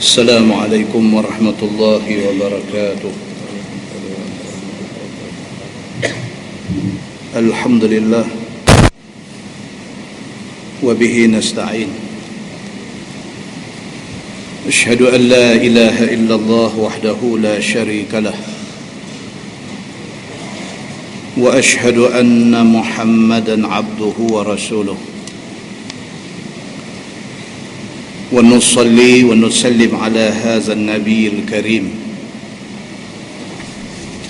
السلام عليكم ورحمة الله وبركاته. الحمد لله وبه نستعين. أشهد أن لا إله إلا الله وحده لا شريك له، وأشهد أن محمدا عبده ورسوله، ونصلي ونسلم على هذا النبي الكريم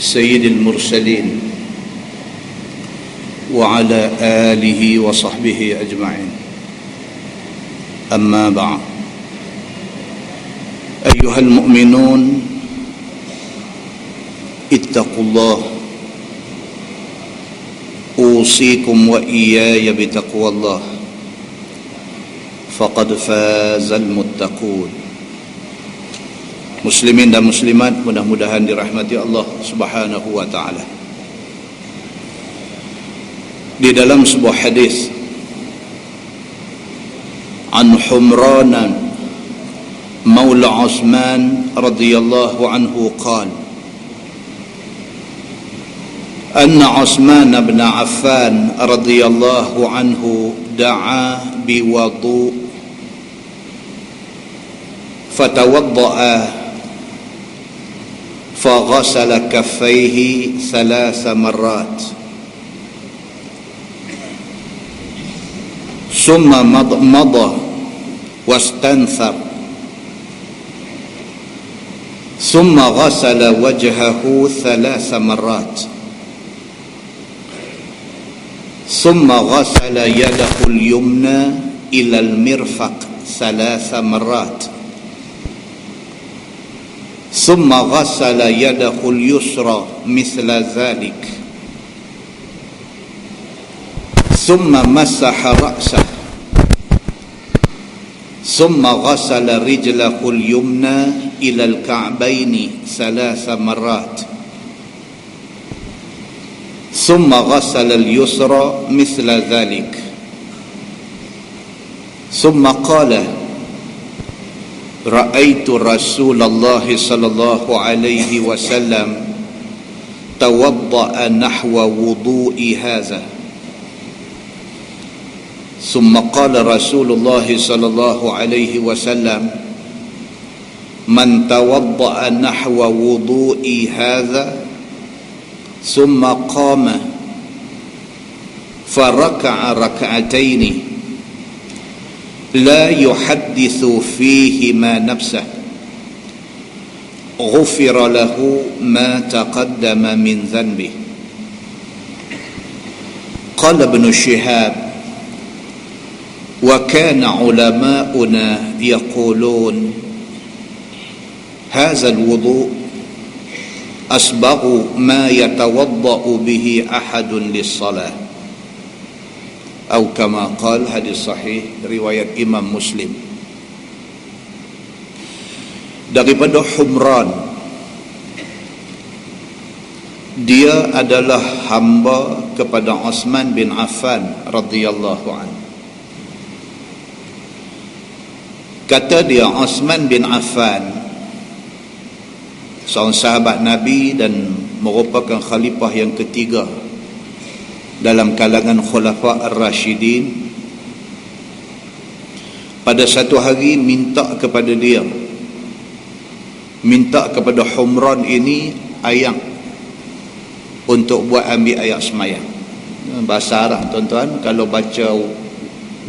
سيد المرسلين وعلى آله وصحبه أجمعين. أما بعد، أيها المؤمنون اتقوا الله، أوصيكم وإياي بتقوى الله، faqad fazal muttaqun. Muslimin dan muslimat, mudah-mudahan dirahmati Allah Subhanahu wa taala. Di dalam sebuah hadis, an Humran maula Utsman radhiyallahu anhu qala anna Utsman bin Affan radhiyallahu anhu da'a biwudu فتوضأ فغسل كفيه 3 مرات ثم مضمض واستنثر ثم غسل وجهه 3 مرات ثم غسل يده اليمنى إلى المرفق 3 مرات ثم غسل يده اليسرى مثل ذلك ثم مسح رأسه ثم غسل رجله اليمنى إلى الكعبين 3 مرات ثم غسل اليسرى مثل ذلك ثم قال رأيت رسول الله صلى الله عليه وسلم توضأ نحو وضوء هذا ثم قال رسول الله صلى الله عليه وسلم من توضأ نحو وضوء هذا ثم قام فركع ركعتين لا يحدث فيهما نفسه غفر له ما تقدم من ذنبه. قال ابن شهاب وكان علماؤنا يقولون هذا الوضوء أسبغ ما يتوضأ به أحد للصلاة، atau kama qala, hadis sahih riwayat Imam Muslim. Daripada Humran, dia adalah hamba kepada Utsman bin Affan radhiyallahu anhu. Kata dia, Utsman bin Affan seorang sahabat Nabi dan merupakan khalifah yang ketiga dalam kalangan Khulafa Ar-Rashidin. Pada satu hari minta kepada Humran ini ayam untuk buat ambil ayat semayang. Bahasa Arab tuan-tuan, kalau baca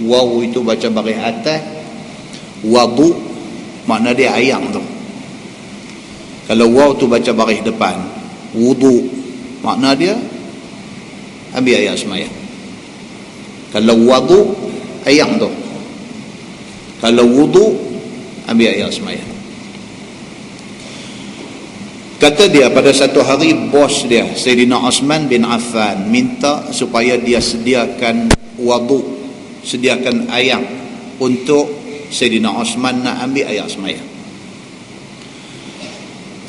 waw itu baca baris atas, wadu makna dia ayam tu. Kalau waw tu baca baris depan, wudu makna dia ambil ayat semayang. Kalau wadu, ayam tu. Kalau wudu, ambil ayat semayang. Kata dia, pada satu hari bos dia Sayyidina Utsman bin Affan minta supaya dia sediakan wadu, sediakan ayam untuk Sayyidina Utsman nak ambil ayat semayang.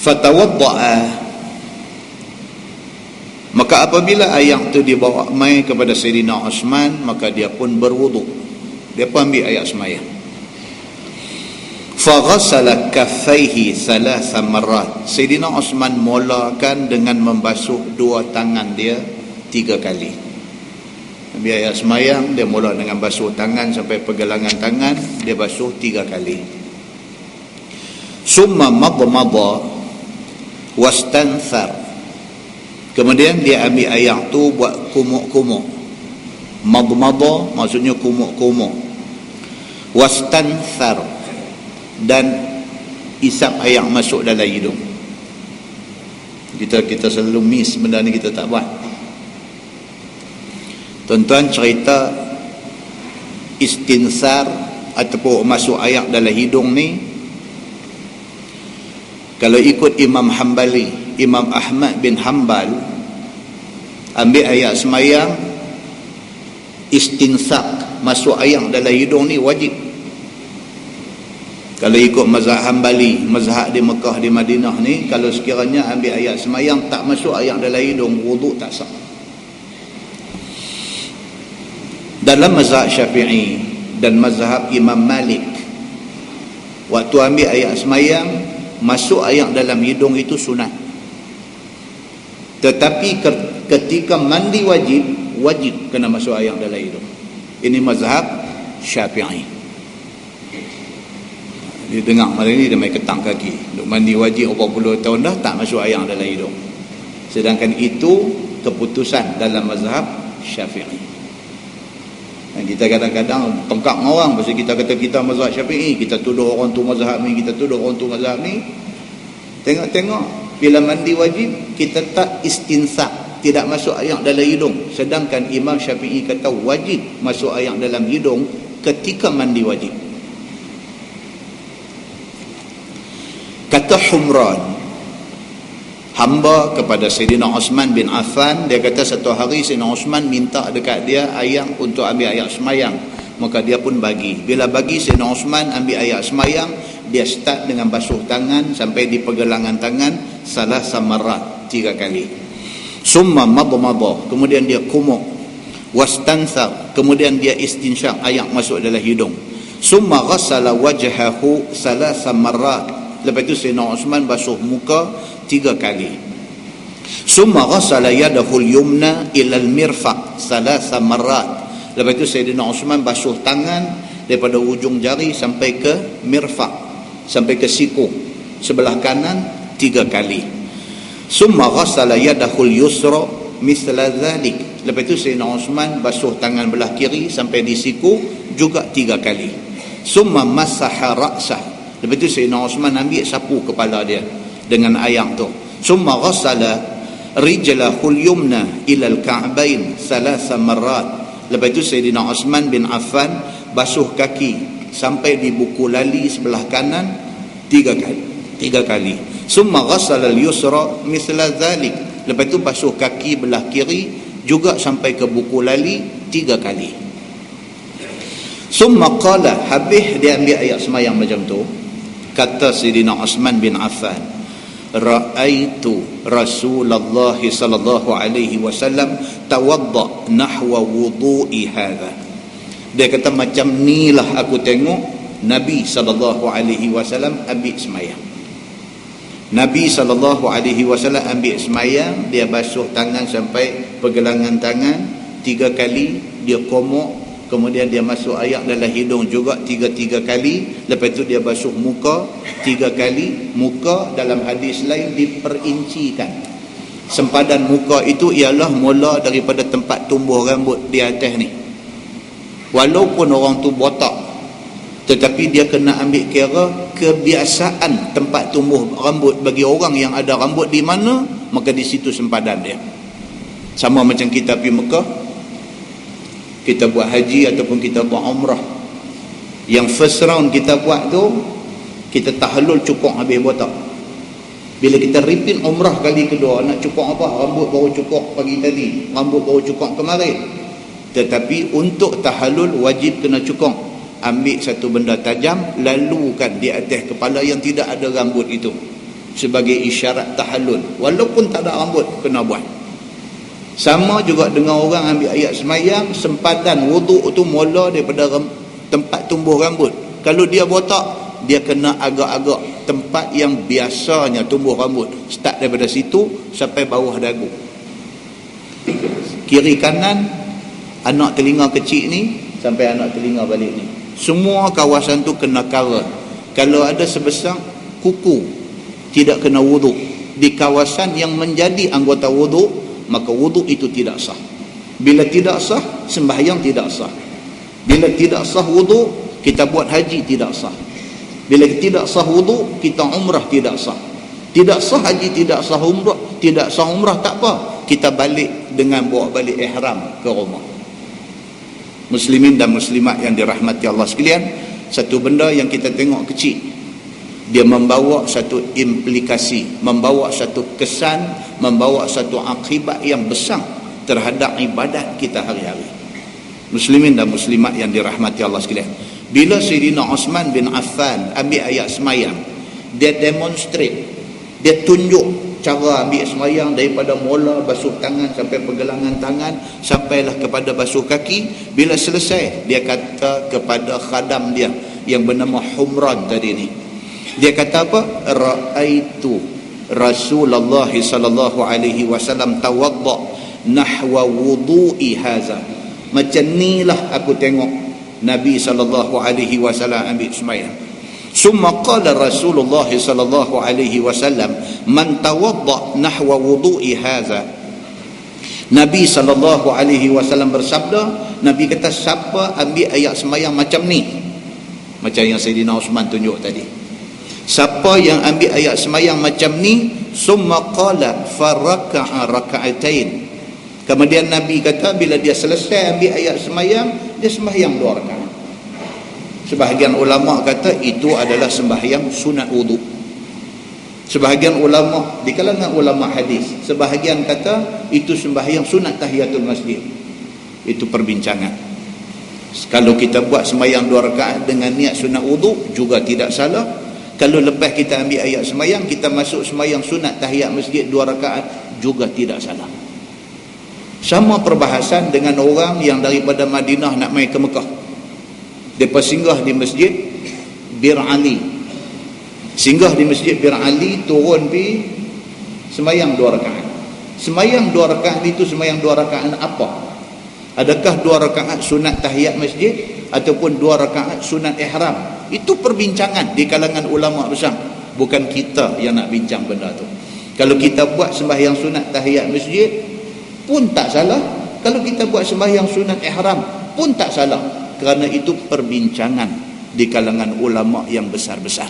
Fatawadda'a, maka apabila ayam itu dibawa mai kepada Sayyidina Utsman, maka dia pun berwudu, dia pun ambil ayat semayang. Faghasala kaffaihi thalatha marrat. Sayyidina Osman mulakan dengan membasuh dua tangan dia 3 kali. Nabi ayat semayang, dia mula dengan basuh tangan sampai pergelangan tangan, dia basuh 3 kali. Summa madmada wastanthar. Kemudian dia ambil air tu buat kumuk-kumuk. Madmada maksudnya kumuk-kumuk. Wastanthar, dan isap air masuk dalam hidung. Kita selalu miss benda ni, kita tak buat. Tuan-tuan, cerita istinsar ataupun masuk air dalam hidung ni, kalau ikut Imam Hanbali, Imam Ahmad bin Hanbal, ambil air semayang, istinsak masuk air dalam hidung ni wajib. Kalau ikut mazhab Hanbali, mazhab di Mekah, di Madinah ni, kalau sekiranya ambil ayat semayang tak masuk ayat dalam hidung, wuduk tak sah. Dalam mazhab Syafi'i dan mazhab Imam Malik, waktu ambil ayat semayang, masuk ayat dalam hidung itu sunat. Tetapi ketika mandi wajib kena masuk ayat dalam hidung. Ini mazhab Syafi'i. Dia dengar malam ni dia main ketang kaki, duk mandi wajib 40 tahun dah tak masuk air dalam hidung. Sedangkan itu keputusan dalam mazhab Syafi'i. Dan kita kadang-kadang tengkak dengan orang pasal kita kata kita mazhab Syafi'i, kita tuduh orang tu mazhab ni, kita tuduh orang tu mazhab ni. Tengok-tengok bila mandi wajib kita tak istinsak, tidak masuk air dalam hidung. Sedangkan Imam Syafi'i kata wajib masuk air dalam hidung ketika mandi wajib. Kata Humran, hamba kepada Sayyidina Osman bin Affan, dia kata satu hari Sayyidina Osman minta dekat dia air untuk ambil air semayang, maka dia pun bagi. Bila bagi, Sayyidina Osman ambil air semayang, dia start dengan basuh tangan sampai di pergelangan tangan salah samarat 3 kali. Summa madmada, kemudian dia kumuk. Wastanthar, kemudian dia istinsyak, air masuk dalam hidung. Summa ghassala wajhahu salah samarat. Lepas itu Sayyidina Osman basuh muka 3 kali. Summa ghassala yadahu al-yumna ila al-mirfaq thalatha marrat. Lepas itu Sayyidina Osman basuh tangan daripada ujung jari sampai ke mirfaq, sampai ke siku sebelah kanan 3 kali. Summa ghassala yadahu al-yusra mithla dhalik. Lepas itu Sayyidina Osman basuh tangan belah kiri sampai di siku juga 3 kali. Summa masaha ra'sah. Lepas itu Sayyidina Osman ambil sapu kepala dia dengan air tu. Summa ghassala rijlahul yumna ila al-ka'bain thalatha marrat. Lepas itu Sayyidina Osman bin Affan basuh kaki sampai di buku lali sebelah kanan 3 kali. Summa ghassala al-yusra mithla dhalik. Lepas itu basuh kaki belah kiri juga sampai ke buku lali 3 kali. Summa qala, habis dia ambil ayat semayang macam tu, kata Sayyidina Osman bin Affan, ra'aitu Rasulullah sallallahu alaihi wasallam tawadda nahwa wudu'i hadha. Dia kata macam nilah aku tengok Nabi sallallahu alaihi wasallam ambil semayang. Nabi sallallahu alaihi wasallam ambil semayang, dia basuh tangan sampai pergelangan tangan 3 kali, dia komok. Kemudian dia masuk air dalam hidung juga 3 kali. Lepas itu dia basuh muka 3 kali. Muka dalam hadis lain diperincikan. Sempadan muka itu ialah mula daripada tempat tumbuh rambut di atas ni. Walaupun orang tu botak, tetapi dia kena ambil kira kebiasaan tempat tumbuh rambut bagi orang yang ada rambut di mana, maka di situ sempadan dia. Sama macam kita pergi Mekah, kita buat haji ataupun kita buat umrah, yang first round kita buat tu, kita tahlul cukur habis botak. Bila kita repeat umrah kali kedua, nak cukur apa? Rambut baru cukur pagi tadi, rambut baru cukur kemarin. Tetapi untuk tahlul wajib kena cukur. Ambil satu benda tajam, lalukan di atas kepala yang tidak ada rambut itu, sebagai isyarat tahlul. Walaupun tak ada rambut, kena buat. Sama juga dengan orang ambil ayat semayang, sempadan wuduk tu mula daripada tempat tumbuh rambut. Kalau dia botak, dia kena agak-agak tempat yang biasanya tumbuh rambut, start daripada situ sampai bawah dagu. Kiri kanan anak telinga kecil ni sampai anak telinga balik ni, semua kawasan tu kena cover. Kalau ada sebesar kuku tidak kena wuduk di kawasan yang menjadi anggota wuduk, maka wuduk itu tidak sah. Bila tidak sah, sembahyang tidak sah. Bila tidak sah wuduk, kita buat haji tidak sah. Bila tidak sah wuduk, kita umrah tidak sah. Tidak sah haji, tidak sah umrah, tidak sah umrah, tak apa, kita balik dengan bawa balik ihram ke rumah. Muslimin dan muslimat yang dirahmati Allah sekalian, satu benda yang kita tengok kecil, dia membawa satu implikasi, membawa satu kesan, membawa satu akibat yang besar terhadap ibadat kita hari-hari. Muslimin dan muslimat yang dirahmati Allah sekalian, bila Sayyidina Osman bin Affan ambil ayat semayang, dia demonstrate, dia tunjuk cara ambil semayang daripada mula basuh tangan sampai pergelangan tangan, sampailah kepada basuh kaki. Bila selesai, dia kata kepada khadam dia yang bernama Humran tadi ni, dia kata apa? Ra'aitu Rasulullah sallallahu alaihi wasallam tawadda nahwa wudu'i haza. Macam nilah aku tengok Nabi sallallahu alaihi wasallam ambil sembahyang. Summa qala Rasulullah sallallahu alaihi wasallam man tawadda nahwa wudu'i haza. Nabi sallallahu alaihi wasallam bersabda, Nabi kata siapa ambil ayat sembahyang macam ni, macam yang Sayyidina Osman tunjuk tadi, siapa yang ambil ayat sembahyang macam ni, summa qala faraka'a raka'atain. Kemudian Nabi kata bila dia selesai ambil ayat sembahyang, dia sembahyang 2 rakaat. Sebahagian ulama kata itu adalah sembahyang sunat wuduk. Sebahagian ulama di kalangan ulama hadis, sebahagian kata itu sembahyang sunat tahiyatul masjid. Itu perbincangan. Kalau kita buat sembahyang 2 rakaat dengan niat sunat wuduk juga tidak salah. Kalau lepas kita ambil ayat sembahyang, kita masuk sembahyang sunat tahiyat masjid 2 rakaat juga tidak salah. Sama perbahasan dengan orang yang daripada Madinah nak mai ke Mekah. Mereka singgah di masjid Bir Ali. Singgah di masjid Bir Ali, turun pergi sembahyang 2 rakaat. Sembahyang 2 rakaat itu sembahyang 2 rakaat apa? Adakah 2 rakaat sunat tahiyat masjid ataupun 2 rakaat sunat ihram? Itu perbincangan di kalangan ulama besar. Bukan kita yang nak bincang benda tu. Kalau kita buat sembahyang sunat tahiyat masjid pun tak salah, kalau kita buat sembahyang sunat ihram pun tak salah, kerana itu perbincangan di kalangan ulama yang besar-besar.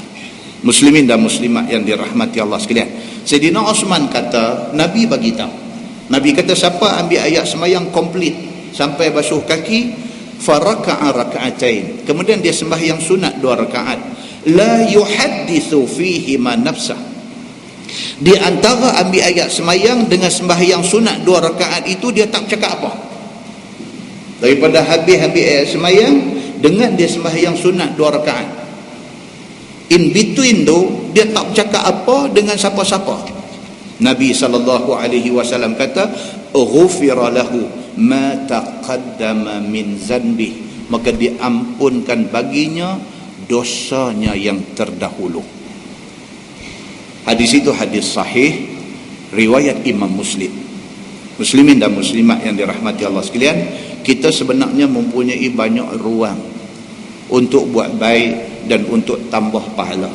Muslimin dan muslimat yang dirahmati Allah sekalian, Sayyidina Osman kata Nabi bagi tahu, Nabi kata siapa ambil ayat sembahyang komplit sampai basuh kaki, faraka'a raka'atain, kemudian dia sembahyang sunat 2 rakaat, la yuhaddithu fihi ma nafsah. Di antara ambil ayat sembahyang dengan sembahyang sunat 2 rakaat itu, dia tak cakap apa. Daripada habis ambil ayat sembahyang dengan dia sembahyang sunat 2 rakaat, in between tu dia tak cakap apa dengan siapa-siapa. Nabi SAW kata ghufira lahu ma taqaddama min zanbi, maka diampunkan baginya dosanya yang terdahulu. Hadis itu hadis sahih riwayat Imam Muslim. Muslimin dan muslimat yang dirahmati Allah sekalian, kita sebenarnya mempunyai banyak ruang untuk buat baik dan untuk tambah pahala.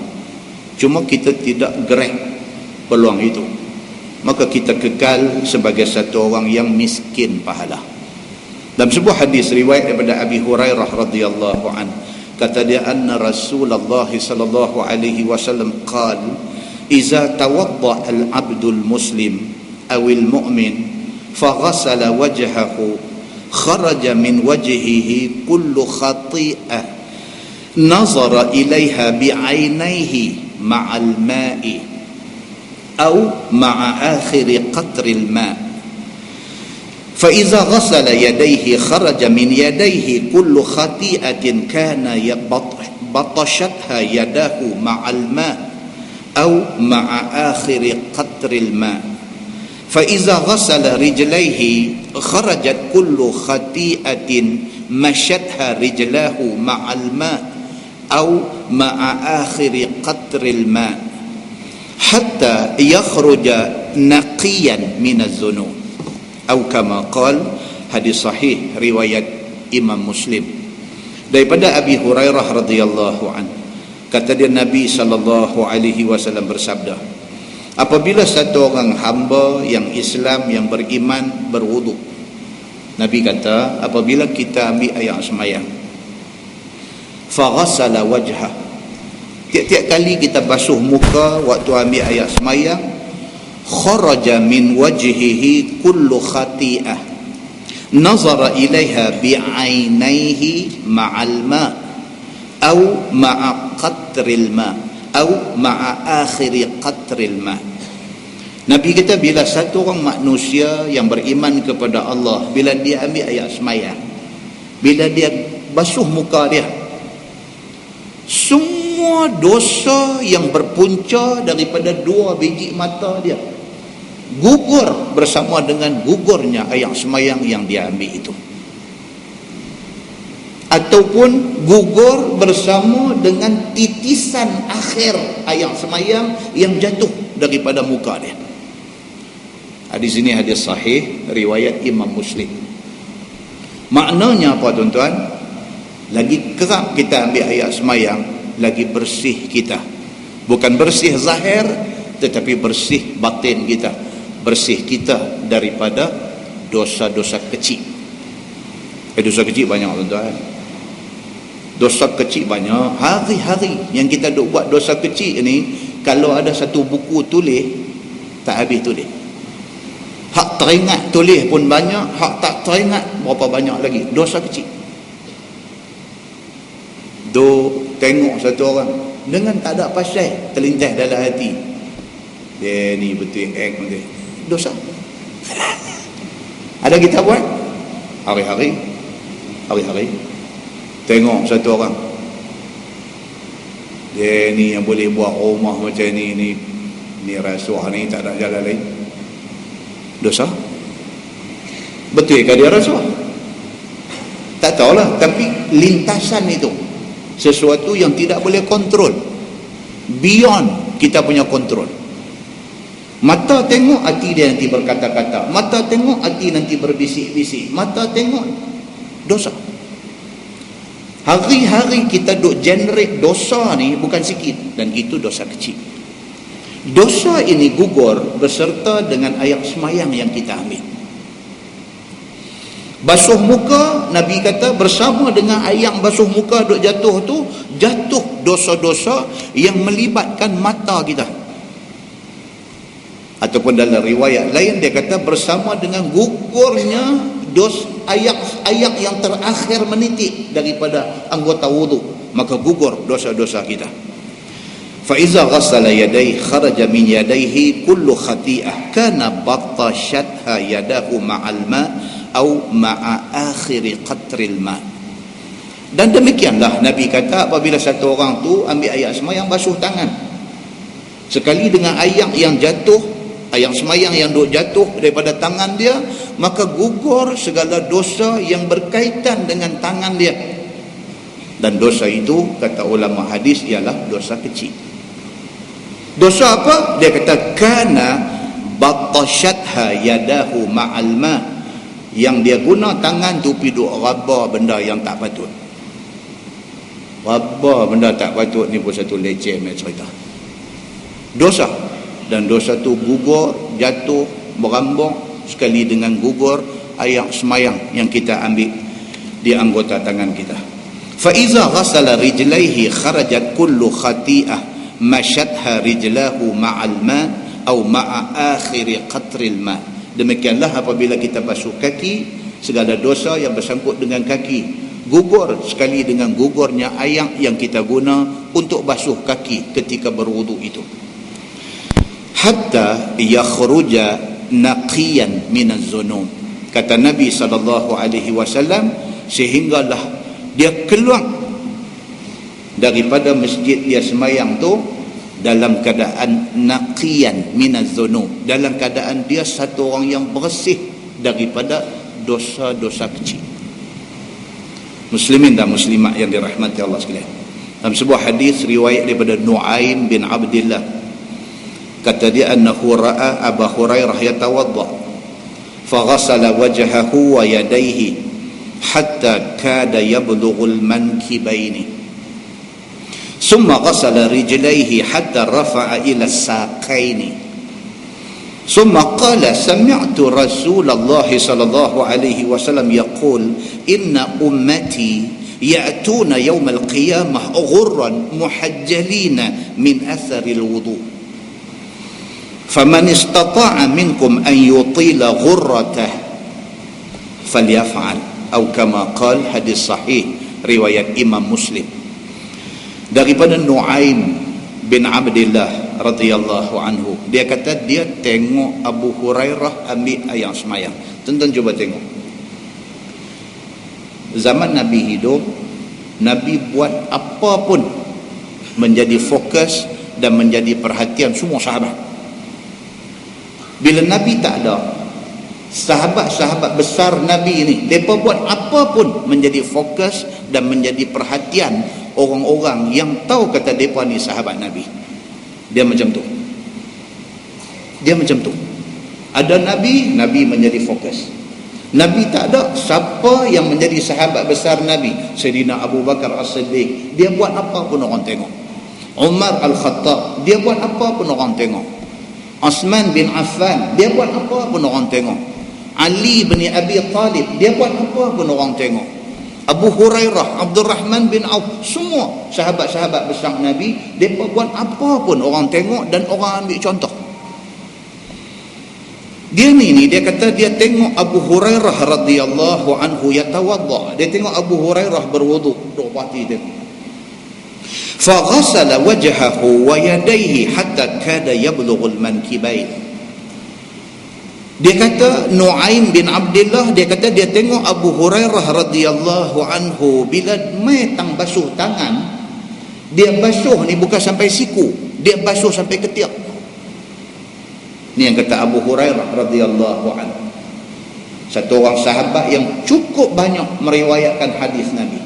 Cuma kita tidak grab peluang itu, maka kita kekal sebagai satu orang yang miskin pahala. Dalam sebuah hadis riwayat daripada Abi Hurairah radhiyallahu an, kata dia anna Rasulullah sallallahu alaihi wasallam qala iza tawadda al-abdul muslim awil mu'min faghasala wajhahu kharaja min wajhihi kullu khati'ah nazara ilaiha bi'ainaihi ma'al ma'i aw ma'a akhiri qatril ma' fa iza ghasala yadayhi kharaja min yadayhi kullu khati'atin kana batashatha yadahu ma'al ma' أو مع آخر قطر الماء فإذا غسل رجليه خرجت كل خطيئة مشتها رجلاه مع الماء au ma'a akhiri qatril ma hatta yakhruja naqiyan minaz zunub atau kama qala. Hadis sahih riwayat Imam Muslim daripada Abi Hurairah radhiyallahu anhu. Kata dia, Nabi sallallahu alaihi wasallam bersabda, apabila satu orang hamba yang Islam, yang beriman, berwuduk. Nabi kata, apabila kita ambil air semayang, faghasala wajhah, tiap-tiap kali kita basuh muka waktu ambil air semayang, kharaja min wajhihi kullu khati'ah nazara ilaiha bi'ainaihi ma'al ma' au ma'a qatril ma' au ma'a akhiri qatril ma'. Nabi kata, bila satu orang manusia yang beriman kepada Allah, bila dia ambil air semayang, bila dia basuh muka dia, semua dosa yang berpunca daripada dua biji mata dia gugur bersama dengan gugurnya air semayang yang dia ambil itu, ataupun gugur bersama dengan titisan akhir air semayang yang jatuh daripada muka dia. Hadis ini hadis sahih riwayat Imam Muslim. Maknanya apa tuan-tuan? Lagi kerap kita ambil air semayang, lagi bersih kita. Bukan bersih zahir, tetapi bersih batin kita, bersih kita daripada dosa-dosa kecil. Dosa kecil banyak tuan-tuan. Dosa kecil banyak. Hari-hari yang kita duk buat dosa kecil ni, kalau ada satu buku tulis, tak habis tulis. Hak teringat tulis pun banyak, hak tak teringat berapa banyak lagi. Dosa kecil. Tengok satu orang dengan tak ada pasal terlintas dalam hati, dia ni betul betul dosa. Ada kita buat hari-hari tengok satu orang, dia ni yang boleh buat rumah macam ni rasuah ni, tak ada jalan lain. Dosa. Betul ke dia rasuah? Tak tahulah, tapi lintasan itu sesuatu yang tidak boleh kontrol, beyond kita punya kontrol. Mata tengok, hati dia nanti berkata-kata. Mata tengok, hati nanti berbisik-bisik. Mata tengok, dosa. Hari-hari kita duk generate dosa ni bukan sikit, dan itu dosa kecil. Dosa ini gugur beserta dengan air semayang yang kita ambil. Basuh muka, Nabi kata bersama dengan air basuh muka duk jatuh tu, jatuh dosa-dosa yang melibatkan mata kita. Ataupun dalam riwayat lain dia kata bersama dengan gugurnya ayat yang terakhir menitik daripada anggota wuduk, maka gugur dosa-dosa kita. Fa iza ghassala yadayhi kharaja min yadayhi kullu khati'ah kana battashatha yadahu ma'al ma' au ma'a akhiri qatril ma'. Dan demikianlah Nabi kata, apabila satu orang tu ambil air semayang, basuh tangan sekali dengan air yang jatuh, air semayang yang duk jatuh daripada tangan dia, maka gugur segala dosa yang berkaitan dengan tangan dia. Dan dosa itu, kata ulama hadis, ialah dosa kecil. Dosa apa? Dia kata kana battashatha yadahu ma'al ma', yang dia guna tangan tu pergi duk raba benda yang tak patut. Raba benda tak patut ni pun satu leceh punya cerita. Dosa. Dan dosa tu gugur, jatuh, berambung sekali dengan gugur air semayang yang kita ambil di anggota tangan kita. Fa iza ghassala rijlaihi kharajat kullu khati'ah mashatha rijlahu ma'al ma' au ma'a akhiri qatril ma'. Demikianlah apabila kita basuh kaki, segala dosa yang bersangkut dengan kaki gugur sekali dengan gugurnya air yang kita guna untuk basuh kaki ketika berwuduk itu. Hatta yakhruja naqiyan minaz zunub. Kata Nabi SAW, sehinggalah dia keluar daripada masjid dia semayang tu dalam keadaan naqiyan minaz zunub, dalam keadaan dia satu orang yang bersih daripada dosa-dosa kecil. Muslimin dan muslimat yang dirahmati Allah sekalian, Dalam sebuah hadis riwayat daripada Nu'aim bin Abdillah, kata dia annahu ra'a Abu Hurairah yatawadda faghasala wajhahu wa yadayhi hatta kada yablughul mankibaini ثم غسل رجليه حتى رفع إلى الساقين ثم قال سمعت رسول الله صلى الله عليه وسلم يقول إن أمتي يأتون يوم القيامة غرا محجلين من أثر الوضوء فمن استطاع منكم أن يطيل غرته فليفعل أو كما قال. hadis sahih riwayat Imam Muslim. Daripada Nu'aim bin Abdillah radhiyallahu anhu, dia kata dia tengok Abu Hurairah ambil air semayang. Tuan-tuan cuba tengok, zaman Nabi hidup, Nabi buat apa pun menjadi fokus dan menjadi perhatian semua sahabat. Bila Nabi tak ada, sahabat-sahabat besar Nabi ini, mereka buat apa pun menjadi fokus dan menjadi perhatian orang-orang yang tahu kata mereka ni sahabat Nabi. Dia macam tu. Dia macam tu. Ada Nabi, Nabi menjadi fokus. Nabi tak ada, siapa yang menjadi sahabat besar Nabi? Sayyidina Abu Bakar As-Siddiq, dia buat apa pun orang tengok. Umar Al-Khattab, dia buat apa pun orang tengok. Osman bin Affan, dia buat apa pun orang tengok. Ali bin Abi Talib, dia buat apa pun orang tengok. Abu Hurairah, Abdul Rahman bin Auf, semua sahabat-sahabat besar Nabi, mereka buat apa pun orang tengok dan orang ambil contoh. Dia ni dia kata dia tengok Abu Hurairah radhiyallahu anhu yatawadda. Dia tengok Abu Hurairah berwuduk, duk parti tengok. Fa ghasala wajhahu wa yadayhi hatta kada yablughul mankibain. Dia kata Nu'aim bin Abdillah, dia kata dia tengok Abu Hurairah radhiyallahu anhu bila mai tang basuh tangan, dia basuh ni bukan sampai siku, dia basuh sampai ketiak. Ni yang kata Abu Hurairah radhiyallahu anhu, satu orang sahabat yang cukup banyak meriwayatkan hadis Nabi.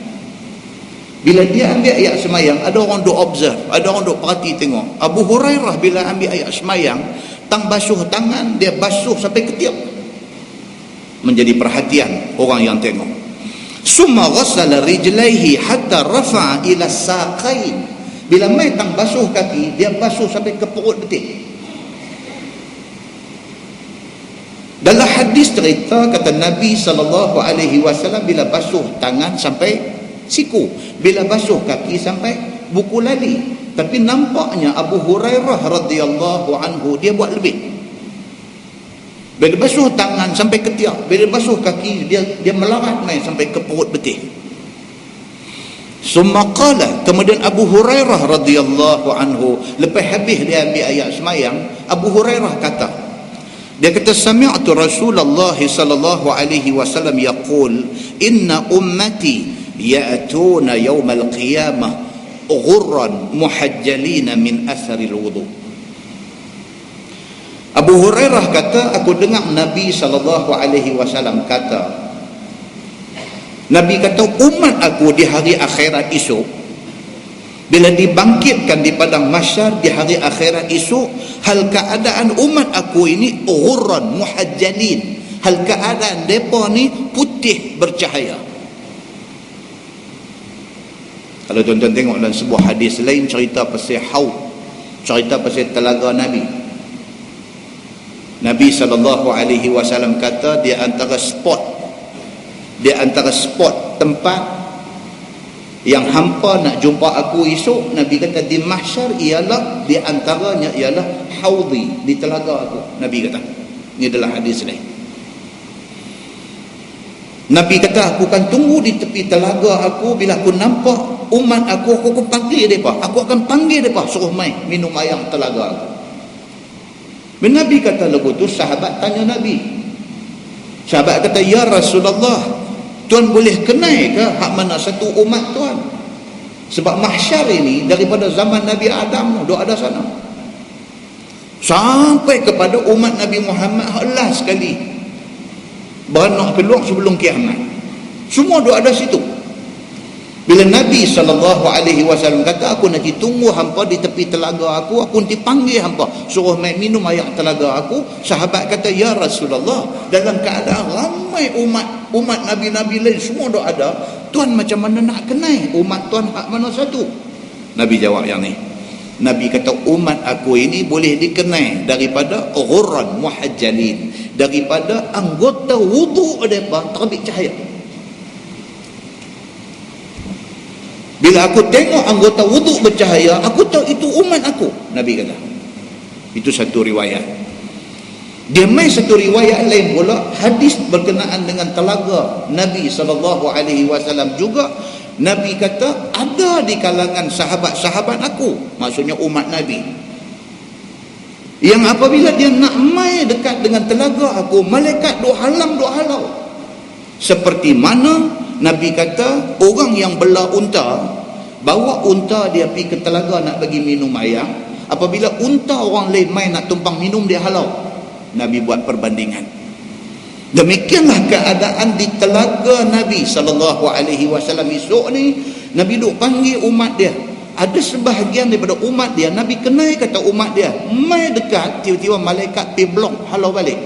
Bila dia ambil ayat semayang, ada orang duk observe, ada orang duk perhati tengok. Abu Hurairah bila ambil ayat semayang, tang basuh tangan, dia basuh sampai ketiak. Menjadi perhatian orang yang tengok. Summa ghassala rijlaihi hatta rafa'a ila saqain. Bila mai tang basuh kaki, dia basuh sampai ke perut betik. Dalam hadis cerita kata Nabi SAW bila basuh tangan sampai siku, bila basuh kaki sampai buku lali. Tapi nampaknya Abu Hurairah radhiyallahu anhu dia buat lebih. Bila basuh tangan sampai ketiak, bila basuh kaki dia melarat naik sampai ke perut betik. Summa qala, kemudian Abu Hurairah radhiyallahu anhu lepas habis dia ambil ayat semayang, Abu Hurairah kata, dia kata sami'tu Rasulullah sallallahu alaihi wasallam yaqul inna ummati ya'tuna yawmal qiyamah ghurran muhajjalina min atharil wudu. Abu Hurairah kata aku dengar Nabi sallallahu alaihi wasallam kata, Nabi kata umat aku di hari akhirat esok bila dibangkitkan di padang mahsyar di hari akhirat esok, hal keadaan umat aku ini ghurran muhajjalin, hal keadaan depa ni putih bercahaya. Kalau tuan-tuan tengok dalam sebuah hadis lain cerita pasal haud, cerita pasal telaga Nabi. Nabi SAW kata di antara spot tempat yang hampa nak jumpa aku esok, Nabi kata di mahsyar ialah di antaranya ialah haudi, di telaga aku. Nabi kata ini adalah hadis lain. Nabi kata aku akan tunggu di tepi telaga aku, bila aku nampak umat aku akan panggil mereka, aku akan panggil mereka suruh mai minum air telaga aku. Nabi kata lagu tu, sahabat tanya Nabi, sahabat kata ya Rasulullah, Tuan boleh kenal ke hak mana satu umat Tuan? Sebab mahsyar ini daripada zaman Nabi Adam duk ada sana sampai kepada umat Nabi Muhammad last sekali beranak keluar sebelum kiamat, semua duk ada situ. Bila Nabi SAW kata, aku nanti tunggu hampa di tepi telaga aku nanti panggil hampa, suruh main minum air telaga aku. Sahabat kata, ya Rasulullah, dalam keadaan ramai umat Nabi-Nabi lain semua dah ada, Tuan macam mana nak kenal umat Tuan hak mana satu? Nabi jawab yang ni. Nabi kata, umat aku ini boleh dikenal daripada ghurran muhajjalin, daripada anggota wuduk mereka terbit cahaya. Bila aku tengok anggota wuduk bercahaya, aku tahu itu umat aku. Nabi kata. Itu satu riwayat. Dia main satu riwayat lain pula, hadis berkenaan dengan telaga Nabi SAW juga. Nabi kata, ada di kalangan sahabat-sahabat aku, maksudnya umat Nabi, yang apabila dia nak main dekat dengan telaga aku, malaikat duk halau. Seperti mana Nabi kata, orang yang bela unta, bawa unta dia pergi ke telaga nak bagi minum air, apabila unta orang lain main nak tumpang minum, dia halau. Nabi buat perbandingan. Demikianlah keadaan di telaga Nabi SAW esok ni. Nabi duk panggil umat dia. Ada sebahagian daripada umat dia, Nabi kenal kata umat dia, mai dekat, tiba-tiba malaikat pergi blok, halau balik.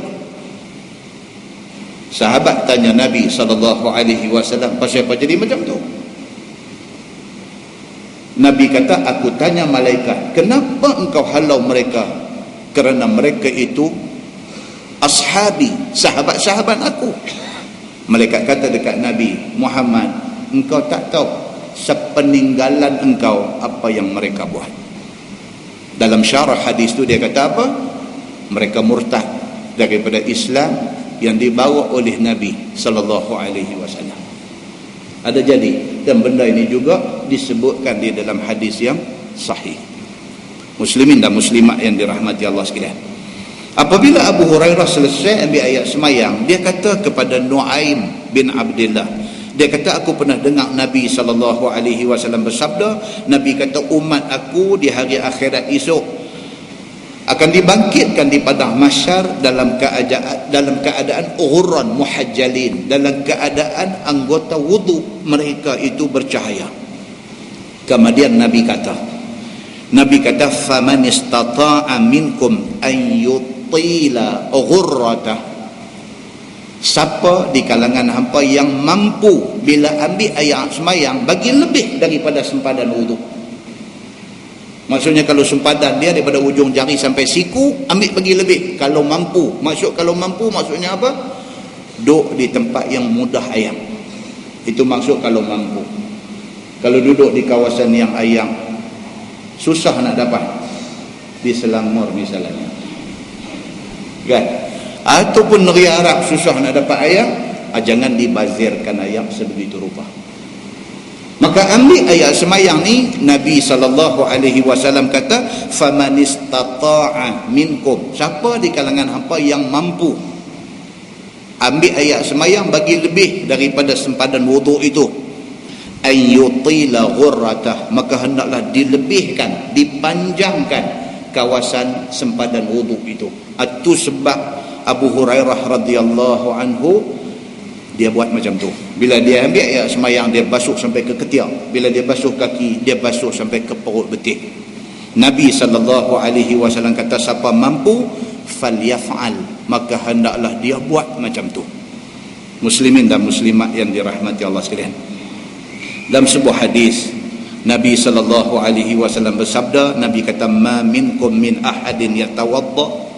Sahabat tanya Nabi SAW, pasal apa jadi macam tu? Nabi kata, aku tanya malaikat, kenapa engkau halau mereka? Kerana mereka itu ashabi, sahabat-sahabat aku. Malaikat kata dekat Nabi Muhammad, engkau tak tahu sepeninggalan engkau apa yang mereka buat. Dalam syarah hadis tu dia kata apa? Mereka murtad daripada Islam yang dibawa oleh Nabi SAW. Ada jadi, dan benda ini juga disebutkan di dalam hadis yang sahih. Muslimin dan muslimat yang dirahmati Allah sekalian, apabila Abu Hurairah selesai ambil ayat semayang, dia kata kepada Nuaim bin Abdullah, dia kata, aku pernah dengar Nabi SAW bersabda, Nabi kata, umat aku di hari akhirat esok akan dibangkitkan di padang mahsyar dalam keadaan ghurran muhajjalin, dalam keadaan anggota wuduk mereka itu bercahaya. Kemudian Nabi kata, faman istata'a minkum an yutila ghurratah, siapa di kalangan hampa yang mampu bila ambil ayat semayang bagi lebih daripada sempadan wuduk. Maksudnya kalau sempadan dia daripada ujung jari sampai siku, ambil bagi lebih kalau mampu. Kalau mampu maksudnya apa? Duduk di tempat yang mudah air. Itu maksud kalau mampu. Kalau duduk di kawasan yang air susah nak dapat, di Selangor misalnya, kan? Ataupun negeri Arab susah nak dapat air, jangan dibazirkan air sebegitu rupa. Maka ambil ayat semayang ni, Nabi SAW kata, faman istata'a minkum, siapa di kalangan hampa yang mampu ambil ayat semayang bagi lebih daripada sempadan wuduk itu, an yutila ghurratah, maka hendaklah dilebihkan, dipanjangkan kawasan sempadan wuduk itu. Itu sebab Abu Hurairah radhiyallahu anhu dia buat macam tu. Bila dia ambil ayat semayang, dia basuh sampai ke ketiak. Bila dia basuh kaki, dia basuh sampai ke perut betik. Nabi SAW kata, siapa mampu falyaf'al, maka hendaklah dia buat macam tu. Muslimin dan muslimat yang dirahmati Allah sekalian, dalam sebuah hadis Nabi SAW bersabda, Nabi kata, ma minkum min ahadin yatawadda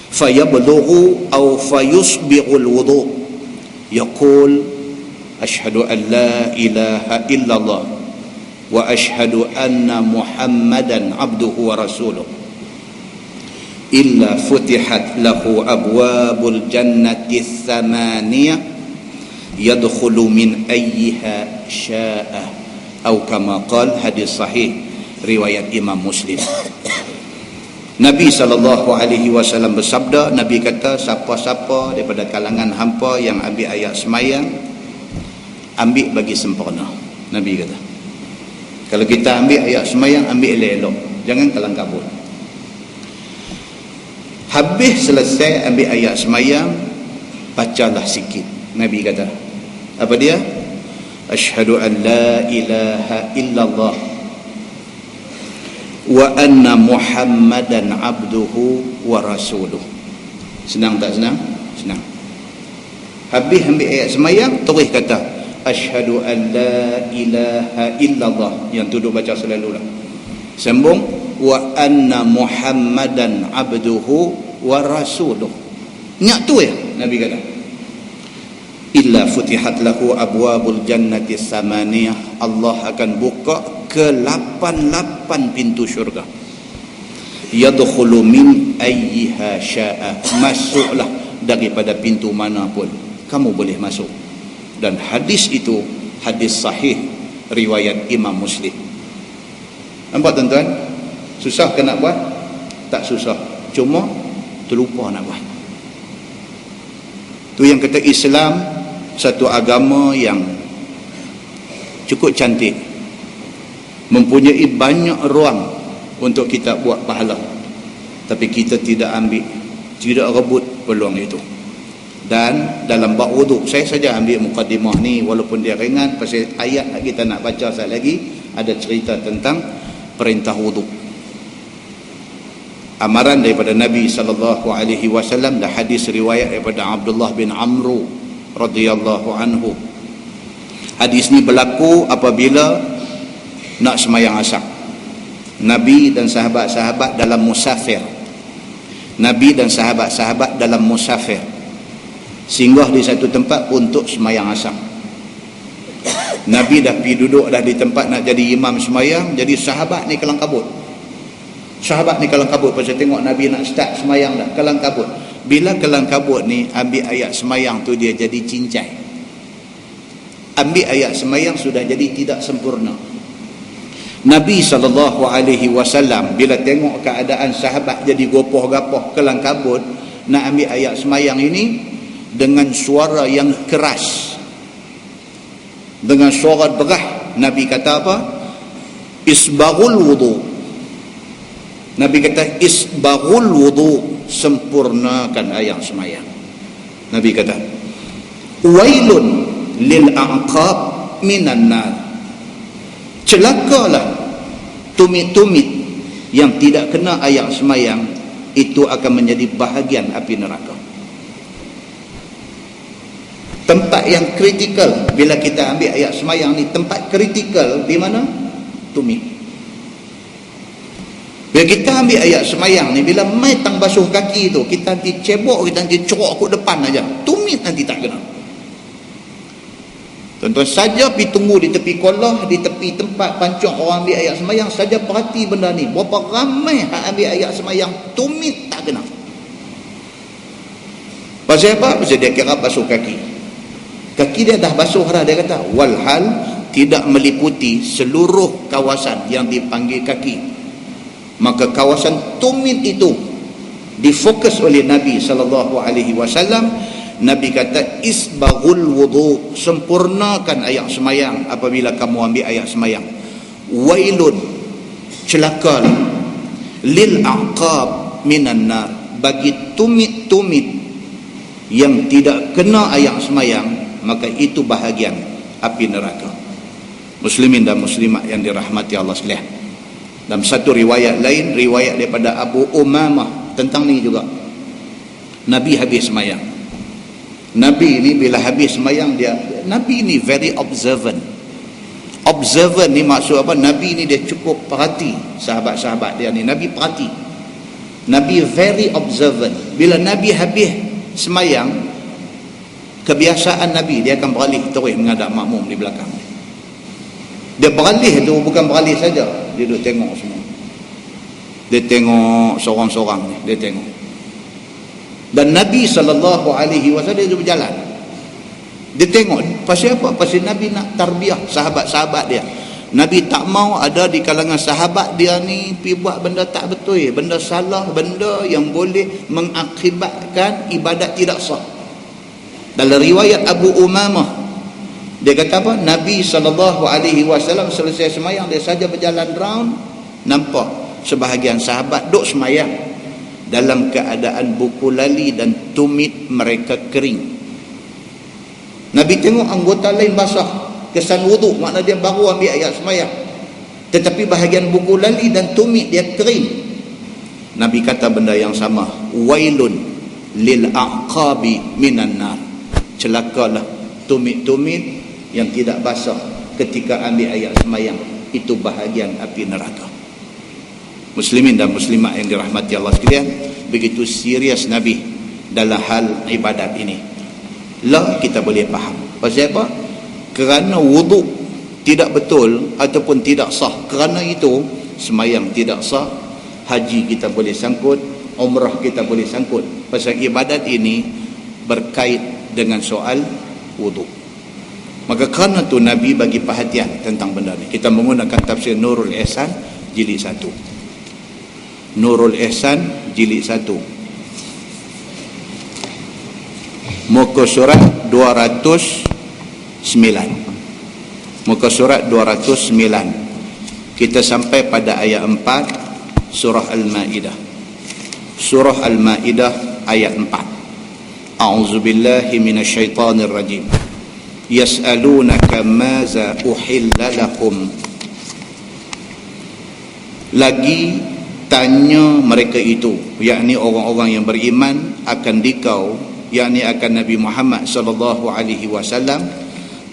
fayablughu aw fayusbighul wudu' yaqul asyhadu an la ilaha illallah wa asyhadu anna muhammadan abduhu wa rasuluh illa futihat lahu abwabul jannati thamaniyah yadkhulu min ayyiha syaa atau kama qala. Hadis sahih riwayat Imam Muslim. Nabi SAW bersabda, Nabi kata, siapa-siapa daripada kalangan hampa yang ambil ayat semayang, ambil bagi sempurna. Nabi kata, kalau kita ambil ayat semayang, ambil elok-elok, jangan kalang kabut. Habis selesai ambil ayat semayang, bacalah sikit. Nabi kata, apa dia? Asyhadu an la ilaha illallah wa anna Muhammadan abduhu wa rasuluh. Senang tak senang? Senang. Habis ambil ayat semayang, terus kata asyhadu an la ilaha illallah, yang duduk baca selalu lah. Sambung wa anna Muhammadan abduhu wa rasuluh. Ingat tu ya Nabi kata. Illa futihat lahu abwabul jannati samaniyah, Allah akan buka ke 88 pintu syurga. Yadkhulu min ayyiha syaa, masuklah daripada pintu mana pun kamu boleh masuk. Dan hadis itu hadis sahih riwayat Imam Muslim. Nampak tuan-tuan? Susah ke nak buat? Tak susah, cuma terlupa nak buat. Tu yang kata Islam satu agama yang cukup cantik, mempunyai banyak ruang untuk kita buat pahala, tapi kita tidak ambil, tidak rebut peluang itu. Dan dalam bab wuduk, saya saja ambil mukadimah ni walaupun dia ringan, pasal ayat kita nak baca sekali lagi ada cerita tentang perintah wuduk. Amaran daripada Nabi SAW, dan hadis riwayat daripada Abdullah bin Amru radhiyallahu anhu. Hadis ni berlaku apabila nak semayang asar. Nabi dan sahabat-sahabat dalam musafir. Nabi dan sahabat-sahabat dalam musafir singgah di satu tempat untuk semayang asar. Nabi dah pergi duduk dah di tempat nak jadi imam semayang, jadi sahabat ni kelang kabut. Sahabat ni kelang kabut pasal tengok Nabi nak start semayang dah, kelang kabut. Bila kelang kabut ni, ambil ayat semayang tu dia jadi cincai. Ambil ayat semayang sudah jadi tidak sempurna. Nabi SAW bila tengok keadaan sahabat jadi gopoh-gapoh, kelang kabut, nak ambil ayat semayang ini dengan suara yang keras, dengan suara derah, Nabi kata apa? Isbaghul wudu. Nabi kata isbaghul wudu, sempurnakan ayat semayang. Nabi kata wailun lil aqab minan nar, celakalah tumit-tumit yang tidak kena ayat semayang, itu akan menjadi bahagian api neraka. Tempat yang kritikal bila kita ambil ayat semayang ni, tempat kritikal di mana? Tumit. Bila kita ambil ayat semayang ni, bila mai tang basuh kaki tu, kita nanti cebok, kita nanti corok ke depan aja, tumit nanti tak kena. Tuan-tuan saja pergi tunggu di tepi kolah, di tepi tempat pancung orang ambil ayat semayang, saja perhati benda ni, berapa ramai hak ambil ayat semayang, tumit tak kena. Pasal apa? Pasal dia kira basuh kaki. Kaki dia dah basuh dah, dia kata walhal tidak meliputi seluruh kawasan yang dipanggil kaki. Maka kawasan tumit itu difokus oleh Nabi SAW. Nabi kata isbaghul wudu, sempurnakan ayat semayang apabila kamu ambil ayat semayang. Wailun, celaka lil aqab minan nar, bagi tumit-tumit yang tidak kena ayat semayang, maka itu bahagian api neraka. Muslimin dan muslimat yang dirahmati Allah sekalian, dalam satu riwayat lain, riwayat daripada Abu Umamah tentang ni juga, Nabi habis semayang. Nabi ni bila habis semayang, Nabi ni very observant. Observant ni maksud apa? Nabi ni dia cukup perhati sahabat-sahabat dia ni. Nabi perhati. Nabi very observant. Bila Nabi habis semayang, kebiasaan Nabi, dia akan beralih terus menghadap makmum di belakang. Dia beralih tu bukan beralih saja, dia duduk tengok semua. Dia tengok seorang-seorang ni, dia tengok. Dan Nabi SAW dia berjalan, dia tengok. Pasal apa? Pasal Nabi nak tarbiyah sahabat-sahabat dia. Nabi tak mau ada di kalangan sahabat dia ni pergi buat benda tak betul, benda salah, benda yang boleh mengakibatkan ibadat tidak sah. Dalam riwayat Abu Umamah, dia kata apa? Nabi SAW selesai semayang, dia saja berjalan round, nampak sebahagian sahabat duk semayang dalam keadaan buku lali dan tumit mereka kering. Nabi tengok anggota lain basah, kesan wuduk, makna dia baru ambil ayat sembahyang. Tetapi bahagian buku lali dan tumit dia kering. Nabi kata benda yang sama, wailun lil aqabi minan nar. Celakalah tumit-tumit yang tidak basah ketika ambil ayat sembahyang, itu bahagian api neraka. Muslimin dan muslimat yang dirahmati Allah sekalian, begitu serius Nabi dalam hal ibadat ini. Lah kita boleh faham. Pasal apa? Kerana wuduk tidak betul ataupun tidak sah, kerana itu sembahyang tidak sah, haji kita boleh sangkut, umrah kita boleh sangkut. Pasal ibadat ini berkait dengan soal wuduk. Maka kerana tu Nabi bagi perhatian tentang benda ni. Kita menggunakan tafsir Nurul Ihsan jilid 1. Nurul Ihsan jilid 1. Muka surat 209. Muka surat 209. Kita sampai pada ayat 4 surah Al-Maidah. Surah Al-Maidah ayat 4. A'udzubillahi minasyaitonir rajim. Yas'alunaka maza uhilla lahum. Lagi tanya mereka itu, yakni orang-orang yang beriman akan dikau, yakni akan Nabi Muhammad sallallahu alaihi wasallam,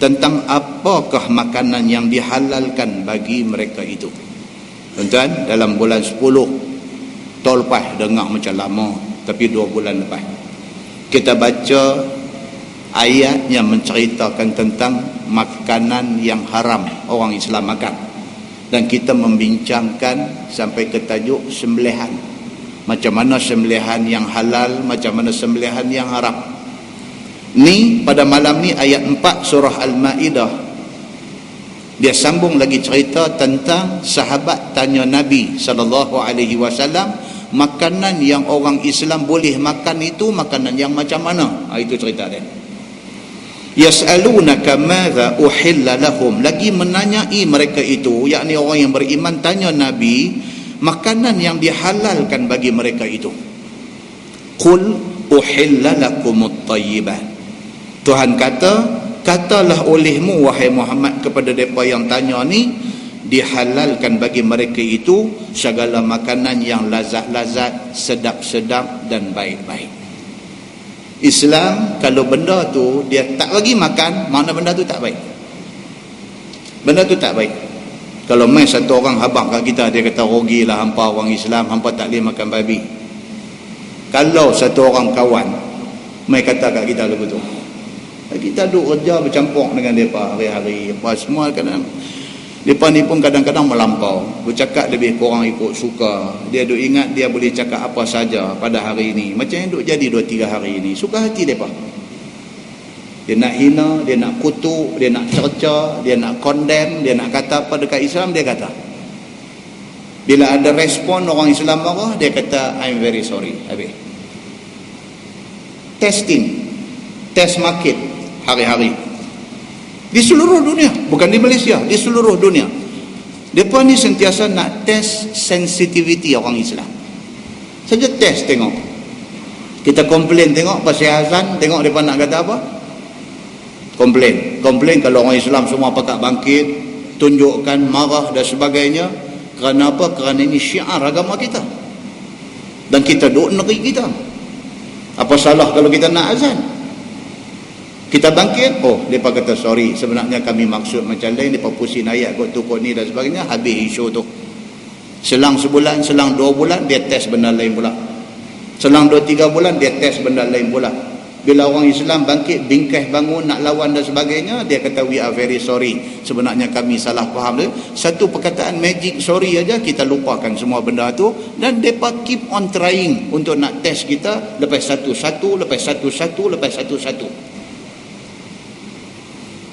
tentang apakah makanan yang dihalalkan bagi mereka itu. Tuan-tuan, dalam bulan 10 tahun lepas, dengar macam lama, tapi 2 bulan lepas, kita baca ayat yang menceritakan tentang makanan yang haram orang Islam makan, dan kita membincangkan sampai ke tajuk sembelihan. Macam mana sembelihan yang halal, macam mana sembelihan yang haram. Ni pada malam ni ayat 4 surah Al-Maidah, dia sambung lagi cerita tentang sahabat tanya Nabi SAW, makanan yang orang Islam boleh makan itu makanan yang macam mana. Itu cerita dia. Yas'alunaka madza uhilla lahum. Lagi menanyai mereka itu, yakni orang yang beriman tanya Nabi makanan yang dihalalkan bagi mereka itu. Qul uhilla lakumut thayyibat. Tuhan kata, katalah olehmu wahai Muhammad kepada mereka yang tanya ni, dihalalkan bagi mereka itu segala makanan yang lazat-lazat, sedap-sedap dan baik-baik. Islam kalau benda tu dia tak bagi makan, makna benda tu tak baik. Benda tu tak baik. Kalau main satu orang habaq kat kita, dia kata rugilah hampa orang Islam, hampa tak boleh makan babi. Kalau satu orang kawan main kata kat kita lagu tu, kita duk kerja bercampur dengan mereka hari-hari, apa semua kadang mereka ni pun kadang-kadang melampau, bercakap lebih kurang ikut suka. Dia duk ingat dia boleh cakap apa saja pada hari ini, macam yang duk jadi 2-3 hari ini. Suka hati mereka. Dia nak hina, dia nak kutuk, dia nak cerca, dia nak condemn, dia nak kata apa dekat Islam, dia kata. Bila ada respon orang Islam marah, dia kata I'm very sorry. Habis. Testing, test market hari-hari di seluruh dunia, bukan di Malaysia, di seluruh dunia. Mereka ni sentiasa nak test sensitivity orang Islam. Saja test tengok. Kita komplain tengok pasal azan, tengok mereka nak kata apa? Komplain kalau orang Islam semua pakat bangkit, tunjukkan, marah dan sebagainya. Kerana apa? Kerana ini syiar agama kita, dan kita duk negeri kita. Apa salah kalau kita nak azan? Kita bangkit, oh mereka kata sorry, sebenarnya kami maksud macam lain, mereka pusing ayat kot tu kot ni dan sebagainya. Habis isu tu. Selang sebulan, selang 2 bulan, dia test benda lain pula. Selang 2-3 bulan, dia test benda lain pula. Bila orang Islam bangkit, bingkai bangun, nak lawan dan sebagainya, dia kata we are very sorry, sebenarnya kami salah faham. Satu perkataan magic sorry aja, kita lupakan semua benda tu, dan mereka keep on trying untuk nak test kita, lepas satu-satu, lepas satu-satu, lepas satu-satu.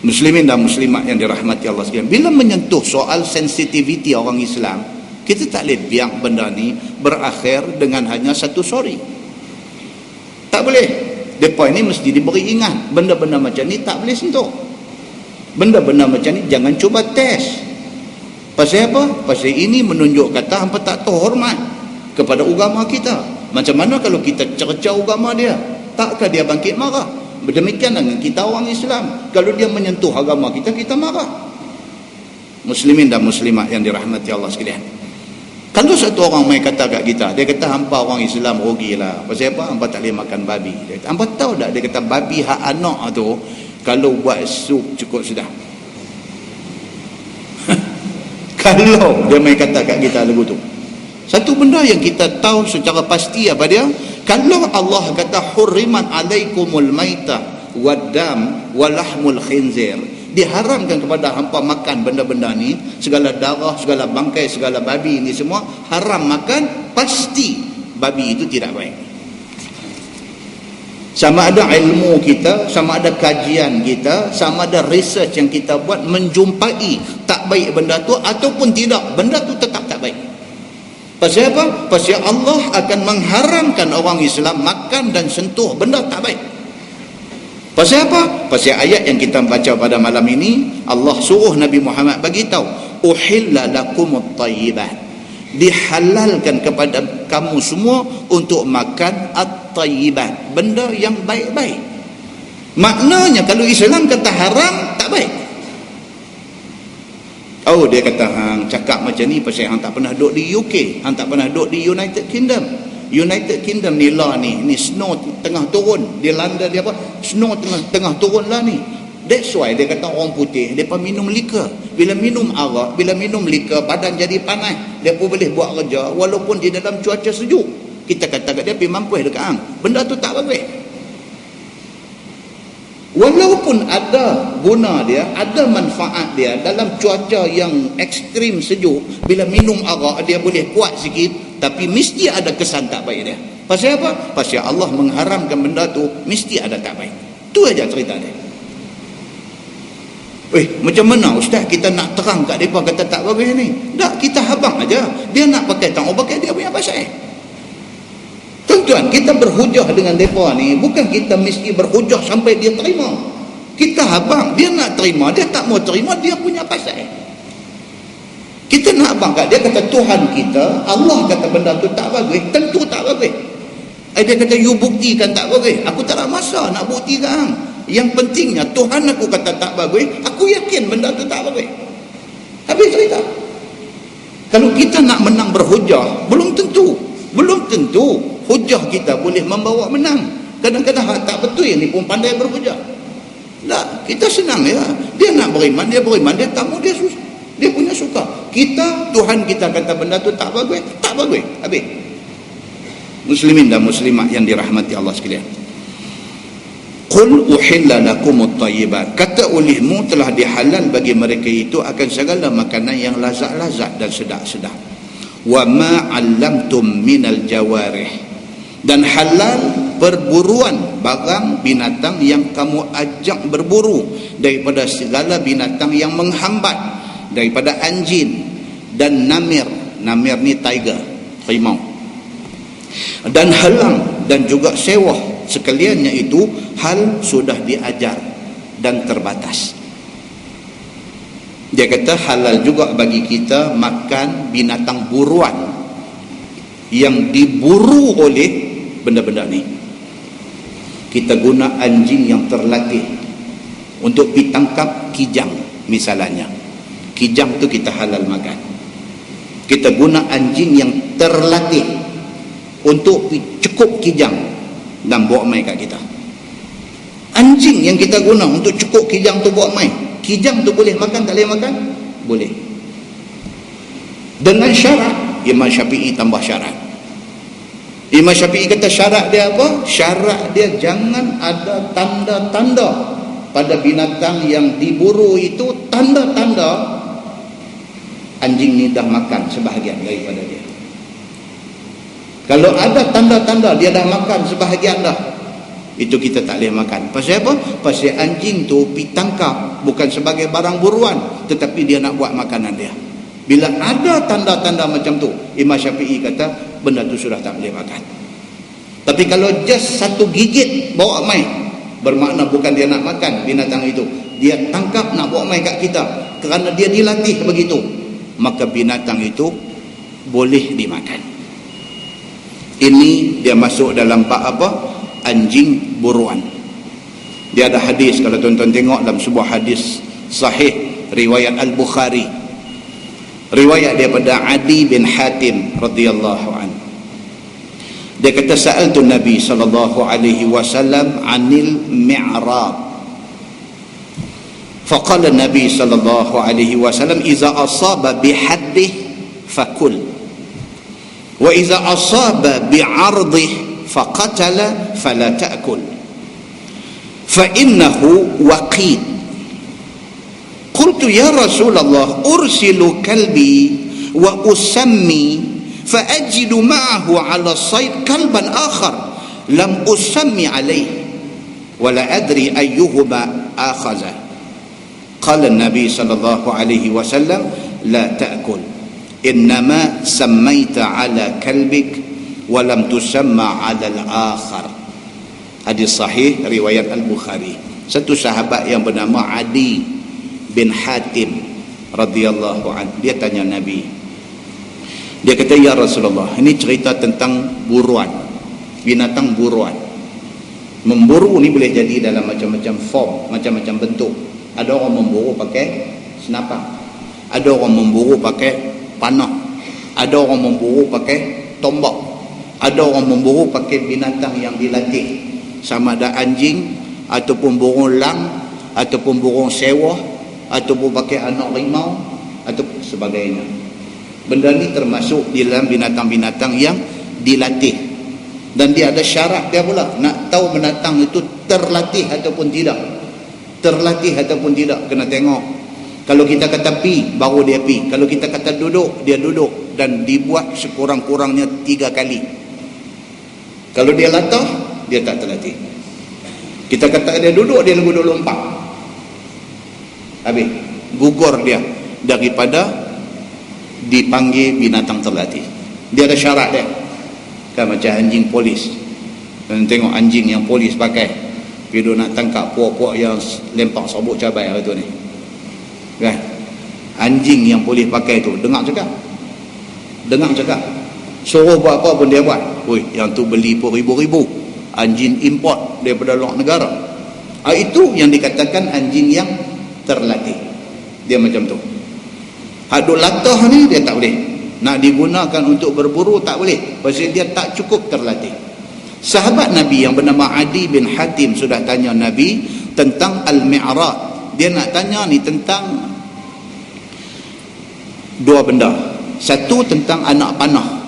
Muslimin dan muslimat yang dirahmati Allah sekalian, bila menyentuh soal sensitiviti orang Islam, kita tak boleh biar benda ni berakhir dengan hanya satu sorry. Tak boleh. Mereka ini mesti diberi ingat, benda-benda macam ni tak boleh sentuh. Benda-benda macam ni jangan cuba test. Pasal apa? Pasal ini menunjuk kata hampa tak tahu hormat kepada agama kita. Macam mana kalau kita cerca agama dia? Takkah dia bangkit marah? Demikian dengan kita orang Islam. Kalau dia menyentuh agama kita, kita marah. Muslimin dan muslimat yang dirahmati Allah sekalian. Kalau satu orang mai kata kat kita, dia kata hampa orang Islam rugilah. Pasal apa? Hampa tak boleh makan babi. Dia kata, hampa tahu tak? Dia kata babi hak anak tu kalau buat sup cukup sudah. Kalau dia mai kata kat kita lagu tu. Satu benda yang kita tahu secara pasti apa dia? Kalau Allah kata hurriman alaikumul maitah waddam walahmul khinzir, diharamkan kepada hampa makan benda-benda ni, segala darah, segala bangkai, segala babi ni semua haram makan, pasti babi itu tidak baik. Sama ada ilmu kita, sama ada kajian kita, sama ada research yang kita buat menjumpai tak baik benda tu ataupun tidak, benda tu tetap tak baik. Pasal apa? Pasal Allah akan mengharamkan orang Islam makan dan sentuh benda tak baik. Pasal apa? Pasal ayat yang kita baca pada malam ini, Allah suruh Nabi Muhammad bagi tahu, uhilla lakumut tayyibat. Dihalalkan kepada kamu semua untuk makan at-tayyibat, benda yang baik-baik. Maknanya kalau Islam kata haram, tak baik. Oh, dia kata hang cakap macam ni pasal hang tak pernah duduk di UK, hang tak pernah duduk di United Kingdom. United Kingdom ni lah ni snow tengah turun. Di London dia apa? Snow tengah turun lah ni. That's why dia kata orang putih depa minum liquor. Bila minum arak, bila minum liquor, badan jadi panas. Depa boleh buat kerja walaupun di dalam cuaca sejuk. Kita kata kat dia pergi mampus dekat hang. Benda tu tak bagus. Walaupun ada guna dia, ada manfaat dia dalam cuaca yang ekstrim sejuk, bila minum arak dia boleh kuat sikit, tapi mesti ada kesan tak baik dia. Pasal apa? Pasal Allah mengharamkan benda tu, mesti ada tak baik. Tu aja cerita dia. Macam mana ustaz kita nak terang kat mereka kata tak bagus ni? Tak, kita habang aja. Dia nak pakai tak mau pakai, dia punya pasal. Tuan-tuan, kita berhujah dengan mereka ni, bukan kita mesti berhujah sampai dia terima. Kita habang, dia nak terima, dia tak mau terima, dia punya pasal. Kita nak habang kat dia, kata Tuhan kita, Allah kata benda tu tak bagus, tentu tak bagus. Dia kata you buktikan tak bagus, aku tak ada masa nak buktikan. Yang pentingnya Tuhan aku kata tak bagus, aku yakin benda tu tak bagus. Habis cerita. Kalau kita nak menang berhujah, belum tentu hujah kita boleh membawa menang. Kadang-kadang tak betul ni pun pandai berhujah. Tak, kita senang ya. Dia nak beriman, dia beriman, dia tak mau, dia punya suka. Kita, Tuhan kita kata benda tu tak bagus, tak bagus. Habis. Muslimin dan muslimat yang dirahmati Allah sekalian. Qul uhilla lakumut tayyibat. Kata olehmu telah dihalal bagi mereka itu akan segala makanan yang lazat-lazat dan sedap-sedap. Wa ma 'allamtum minal jawarih. Dan halal perburuan barang binatang yang kamu ajak berburu daripada segala binatang yang menghambat, daripada anjing dan namir. Namir ni tiger, harimau. Dan halang dan juga sewah, sekaliannya itu hal sudah diajar dan terbatas. Dia kata halal juga bagi kita makan binatang buruan yang diburu oleh benda-benda ni. Kita guna anjing yang terlatih untuk ditangkap kijang misalnya. Kijang tu kita halal makan. Kita guna anjing yang terlatih untuk cukup kijang dan bawa mai kat kita. Anjing yang kita guna untuk cukup kijang tu bawa mai. Kijang tu boleh makan, tak boleh makan? Boleh. Dengan syarat, Imam Syafi'i tambah syarat. Imam Syafi'i kata syarat dia apa? Syarat dia jangan ada tanda-tanda pada binatang yang diburu itu, tanda-tanda anjing ni dah makan sebahagian daripada dia. Kalau ada tanda-tanda dia dah makan sebahagian dah, itu kita tak boleh makan. Pasal apa? Pasal anjing tu pergi tangkap bukan sebagai barang buruan, tetapi dia nak buat makanan dia. Bila ada tanda-tanda macam tu, Imam Syafi'i kata benda tu sudah tak boleh makan. Tapi kalau just satu gigit bawa mai, bermakna bukan dia nak makan binatang itu, dia tangkap nak bawa mai kat kita kerana dia dilatih begitu, maka binatang itu boleh dimakan. Ini dia masuk dalam bab apa? Anjing buruan. Dia ada hadis, kalau tuan-tuan tengok dalam sebuah hadis sahih riwayat Al-Bukhari, riwayat daripada Adi bin Hatim radhiyallahu anhu. Dia kata sa'altu Nabi sallallahu alaihi wasallam 'anil mi'rab. Faqala Nabi sallallahu alaihi wasallam iza asaba bihaddih fakul wa iza asaba bi'ardih faqatala fala ta'kul fa innahu waqid. Qultu ya Rasulullah ursilu kalbi wa usammi فأجد معه على الصيد كلبا آخر لم أسمي عليه ولا أدري أيهما آخذه. قال النبي صلى الله عليه وسلم لا تأكل إنما سميت على كلبك ولم تسمى على الآخر. Hadis sahih riwayat Al-Bukhari. Satu sahabat yang bernama Adi bin Hatim radhiyallahu anhu, dia tanya Nabi, dia kata, ya Rasulullah, ini cerita tentang buruan, binatang buruan. Memburu ni boleh jadi dalam macam-macam form, macam-macam bentuk. Ada orang memburu pakai senapang, ada orang memburu pakai panah, ada orang memburu pakai tombak, ada orang memburu pakai binatang yang dilatih, sama ada anjing ataupun burung lang ataupun burung sewah ataupun pakai anak rimau atau sebagainya. Benda ni termasuk di dalam binatang-binatang yang dilatih, dan dia ada syarat dia pula. Nak tahu binatang itu terlatih ataupun tidak, terlatih ataupun tidak, kena tengok. Kalau kita kata pi, baru dia pi. Kalau kita kata duduk, dia duduk, dan dibuat sekurang-kurangnya 3 kali. Kalau dia latah, dia tak terlatih. Kita kata dia duduk, dia lebih lompat, habis gugur dia daripada dipanggil binatang terlatih. Dia ada syarat dia, kan macam anjing polis. Dan tengok anjing yang polis pakai, dia nak tangkap puak-puak yang lempar sabuk cabai tu ni, kan? Anjing yang polis pakai tu dengar cakap, suruh buat apa pun dia buat. Oi, yang tu beli pun ribu-ribu, anjing import daripada luar negara. Itu yang dikatakan anjing yang terlatih. Dia macam tu. Hadut latah ni dia tak boleh, nak digunakan untuk berburu tak boleh, pasal dia tak cukup terlatih. Sahabat Nabi yang bernama Adi bin Hatim sudah tanya Nabi tentang al-mi'rad. Dia nak tanya ni tentang 2 benda. Satu tentang anak panah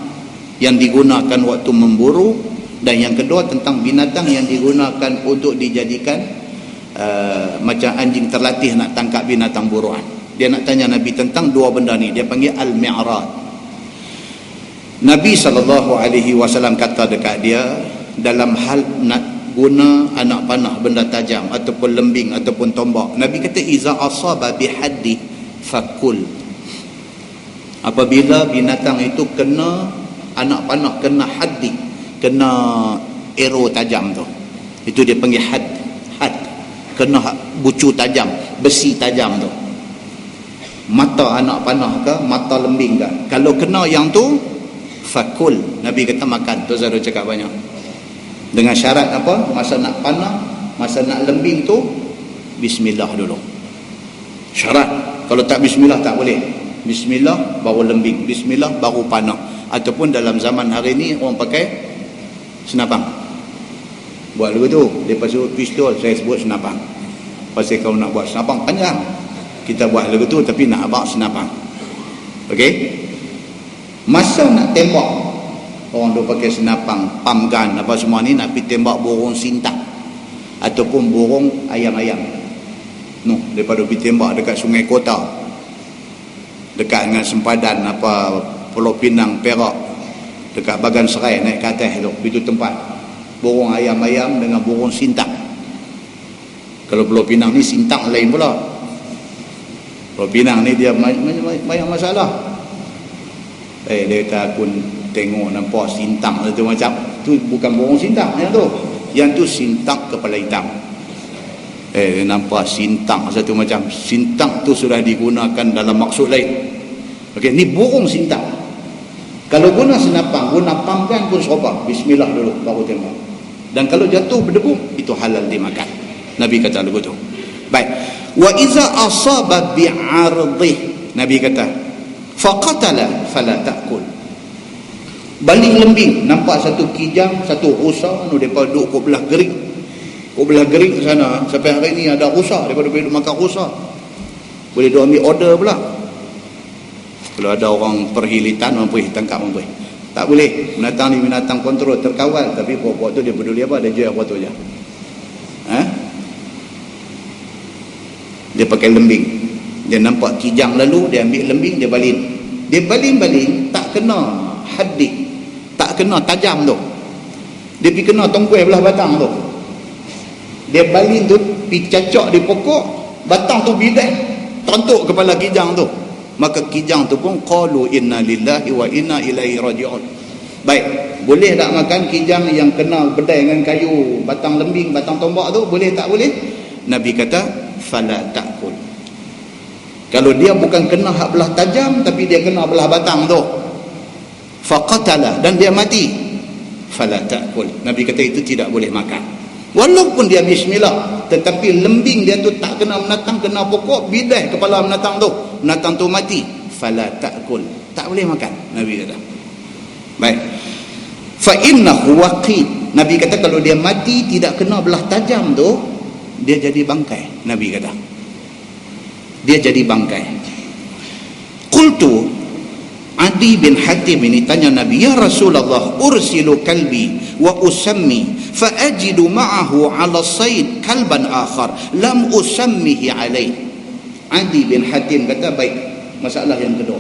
yang digunakan waktu memburu, dan yang kedua tentang binatang yang digunakan untuk dijadikan macam anjing terlatih nak tangkap binatang buruan. Dia nak tanya Nabi tentang 2 benda ni. Dia panggil al-mi'rad. Nabi SAW kata dekat dia, dalam hal nak guna anak panah, benda tajam ataupun lembing ataupun tombak, Nabi kata iza asaba bihaddi fakul. Apabila binatang itu kena anak panah, kena haddi, kena arrow tajam tu, itu dia panggil had. Kena bucu tajam, besi tajam tu, mata anak panah ke, mata lembing ke, kalau kena yang tu fakul. Nabi kata makan. Tu saya dah cakap banyak. Dengan syarat apa? Masa nak panah, masa nak lembing tu bismillah dulu. Syarat. Kalau tak bismillah tak boleh. Bismillah baru lembing, bismillah baru panah. Ataupun dalam zaman hari ni orang pakai senapang. Buat lagu tu, lepas sebut pistol, saya sebut senapang. Pasal kalau nak buat senapang panjang, kita buat lagu tu, tapi nak abang senapang. Okey? Masa nak tembak, orang tu pakai senapang, pump gun, apa semua ni, nak pergi tembak burung sintang ataupun burung ayam-ayam. No, daripada pergi tembak dekat Sungai Kota, dekat dengan sempadan apa Pulau Pinang, Perak, dekat Bagan Serai, naik ke atas tu, itu tempat burung ayam-ayam dengan burung sintang. Kalau Pulau Pinang ni sintang lain pula. Pulau Pinang ni dia banyak masalah. Dia kata aku tengok nampak sintang tu macam tu, bukan burung sintang yang tu. Yang tu sintang kepala hitam. Dia nampak sintang satu macam. Sintang tu sudah digunakan dalam maksud lain. Okey, ni burung sintang. Kalau guna senapang, guna panggan pun serba, bismillah dulu baru tembak. Dan kalau jatuh berdebu, itu halal dimakan. Nabi kata begitu. Baik. Wa iza asaba bi'ardih, Nabi kata faqatala fala ta'kul. Baling lembing, nampak satu kijang, satu rusa, depa duduk kat belah gerik. Kat belah gerik sana, sampai hari ni ada rusa, depa duduk makan rusa. Boleh duk ambil order pula. Kalau ada orang perhilitan, orang pergi tangkap, orang pergi. Tak boleh. Binatang ni binatang kontrol, terkawal. Tapi pokok tu dia peduli apa? Dia jual apa tu je. Dia pakai lembing. Dia nampak kijang lalu, dia ambil lembing, dia balin. Dia balin-balin, tak kena hadik, tak kena tajam tu. Dia pergi kena tongkuih belah batang tu. Dia balin tu, pergi cacak di pokok, batang tu bidai, tontok kepala kijang tu. Maka kijang tu pun qalu inna lillahi wa inna ilaihi raji'un. Baik, boleh tak makan kijang yang kena bedai dengan kayu, batang lembing, batang tombak tu? Boleh tak boleh? Nabi kata fala ta'kul. Kalau dia bukan kena hak belah tajam, tapi dia kena belah batang tu, faqatala, dan dia mati, fala ta'kul. Nabi kata itu tidak boleh makan. Walaupun dia bismillah, tetapi lembing dia tu tak kena binatang, kena pokok, bidai kepala binatang tu mati, fala ta'kul, tak boleh makan. Nabi kata. Baik. Fa innahu waqid. Nabi kata kalau dia mati tidak kena belah tajam tu, dia jadi bangkai. Nabi kata dia jadi bangkai. Qultu, Adi bin Hatim ini tanya Nabi, ya Rasulullah, ursilu kalbi wa usammi fa ajidu ma'ahu ala sayd kalban akhar lam usammihi alaih. Adi bin Hatim kata, baik, masalah yang kedua.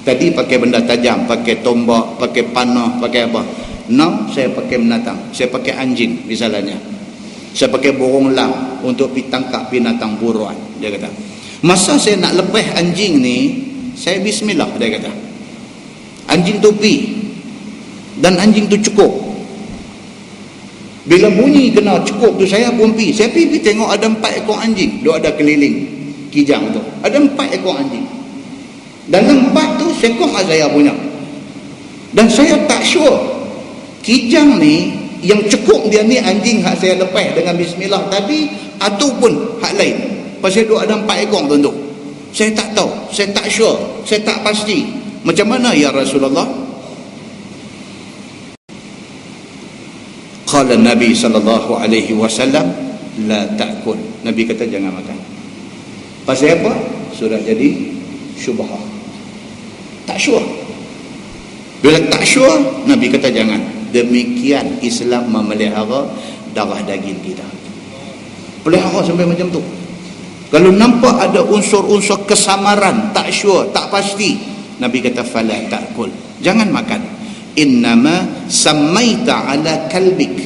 Tadi pakai benda tajam, pakai tombak, pakai panah, pakai apa. Now saya pakai binatang, saya pakai anjing misalnya. Saya pakai burung lam untuk pergi tangkap binatang buruan. Dia kata, masa saya nak lepas anjing ni, saya bismillah, dia kata. Anjing tu pergi, dan anjing tu cukup. Bila bunyi kena cukup tu, saya pun pergi. Saya pergi tengok ada 4 ekor anjing, dia ada keliling kijang tu. Ada 4 ekor anjing. Dalam 4 tu sekong saya punya. Dan saya tak sure kijang ni yang cukup dia ni anjing hak saya lepas dengan bismillah tadi ataupun hak lain. Pasal dia ada 4 ekor tu. Saya tak tahu, saya tak sure, saya tak pasti. Macam mana ya Rasulullah? Qala Nabi sallallahu alaihi wasallam, la ta'kul. Nabi kata jangan makan. Pasal apa? Sudah jadi syubhah. Tak sure. Bila tak sure, Nabi kata jangan. Demikian Islam memelihara darah daging kita. Pelihara sampai macam tu. Kalau nampak ada unsur-unsur kesamaran, tak sure, tak pasti, Nabi kata fala ta'kul, jangan makan. Innama sammaita ala kalbik.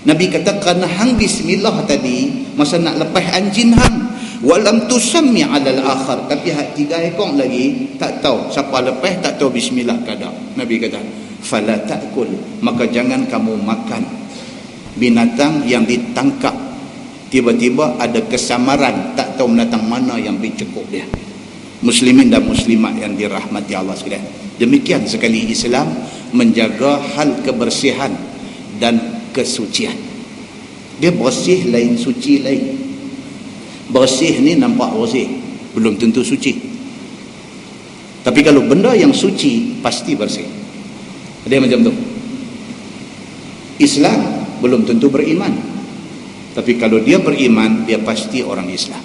Nabi kata kerana hang bismillah tadi masa nak lepas anjing hang, walam tusammi ala al-akhar, tapi hak 3 ekor lagi tak tahu siapa lepas, tak tahu bismillah kada. Nabi kata fala ta'kul, maka jangan kamu makan binatang yang ditangkap tiba-tiba ada kesamaran, tak tahu binatang mana yang bercukup dia. Muslimin dan muslimat yang dirahmati Allah sekalian, demikian sekali Islam menjaga hal kebersihan dan kesucian. Dia bersih lain, suci lain. Bersih ni nampak bersih, belum tentu suci. Tapi kalau benda yang suci pasti bersih. Dia macam tu. Islam belum tentu beriman, tapi kalau dia beriman, dia pasti orang Islam.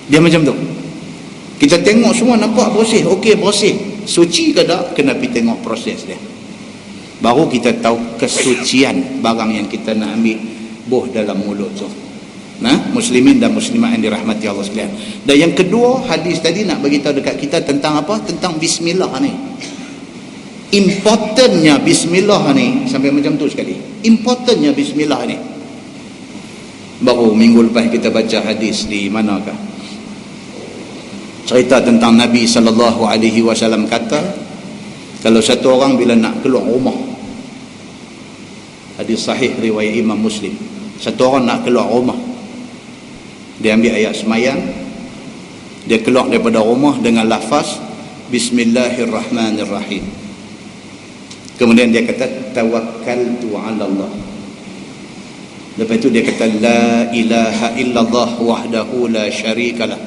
Dia macam tu. Kita tengok semua nampak bersih, okey bersih, suci ke tak? Kena pergi tengok proses dia, baru kita tahu kesucian barang yang kita nak ambil buh dalam mulut tu. Muslimin dan muslimat yang dirahmati Allah sekalian. Dan yang kedua, hadis tadi nak bagi tahu dekat kita tentang apa? Tentang bismillah ni. Importantnya bismillah ni sampai macam tu sekali. Importantnya bismillah ni. Baru minggu lepas kita baca hadis di manakah? Cerita tentang Nabi sallallahu alaihi wasallam kata, kalau satu orang bila nak keluar rumah, hadis sahih riwayat Imam Muslim, satu orang nak keluar rumah, dia ambil ayat semayang, dia keluar daripada rumah dengan lafaz Bismillahirrahmanirrahim. Kemudian dia kata tawakkaltu 'ala Allah. Lepas itu dia kata la ilaha illallah wahdahu la syarikalah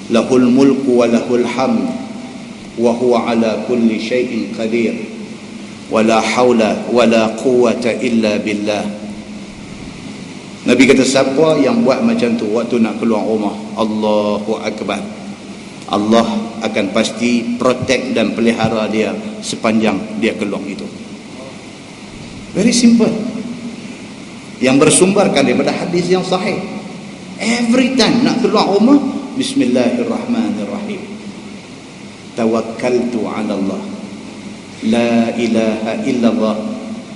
lahul mulku wa lahul hamd wa huwa ala kulli syai'in qadir wa la hawla wa la quwwata illa billah. Nabi kata siapa yang buat macam tu waktu nak keluar rumah, Allahu Akbar, Allah akan pasti protect dan pelihara dia sepanjang dia keluar itu. Very simple. Yang bersumberkan daripada hadis yang sahih. Every time nak keluar rumah, bismillahirrahmanirrahim. Tawakkaltu 'ala Allah. La ilaha illallah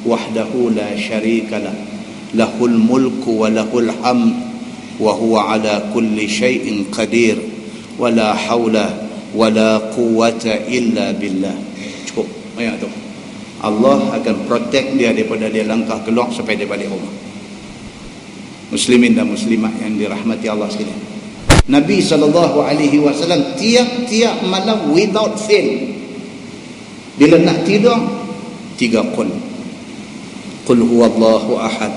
wahdahu la syarikalah. Lahul mulku wa lahul hamd wa huwa 'ala kulli syai'in qadir. Wa la haula wa la quwwata illa billah. Cukup ayat tu. Allah akan protect dia daripada dia langkah keluar sampai dia balik rumah. Muslimin dan muslimat yang dirahmati Allah sekalian. Nabi SAW tiap-tiap malam without fail, bila nak tidur 3 qul. Qul huwallahu ahad.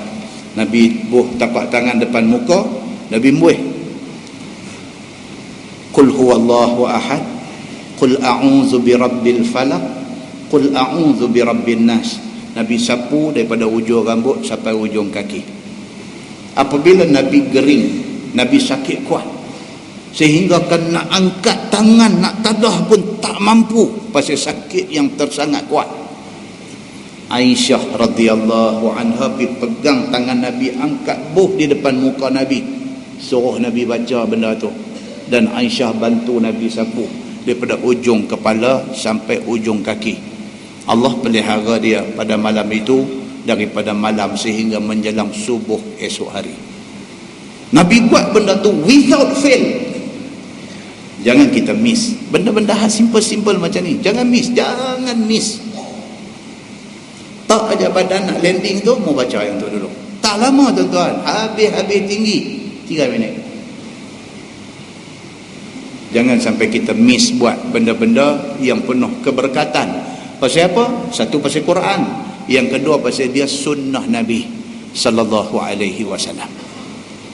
Nabi buh tapak tangan depan muka, Nabi buih. Qul huwallahu ahad. Qul a'udzu birabbil falaq. Qul a'udzu birabbin nas. Nabi sapu daripada hujung rambut sampai hujung kaki. Apabila Nabi gering, Nabi sakit kuat, sehingga kan nak angkat tangan, nak tadah pun tak mampu pasal sakit yang tersangat kuat. Aisyah radhiyallahu anha pergi pegang tangan Nabi, angkat buh di depan muka Nabi, suruh Nabi baca benda tu, dan Aisyah bantu Nabi sapu daripada ujung kepala sampai ujung kaki. Allah pelihara dia pada malam itu, daripada malam sehingga menjelang subuh esok hari. Nabi buat benda tu without fail. Jangan kita miss benda-benda simple-simple macam ni. Jangan miss. Tak aja badan nak landing tu, mau baca yang tu dulu. Tak lama tuan-tuan, habis tinggi 3 minit. Jangan sampai kita miss buat benda-benda yang penuh keberkatan. Pasal apa? Satu, pasal Quran. Yang kedua, pasal dia sunnah Nabi sallallahu alaihi wasallam.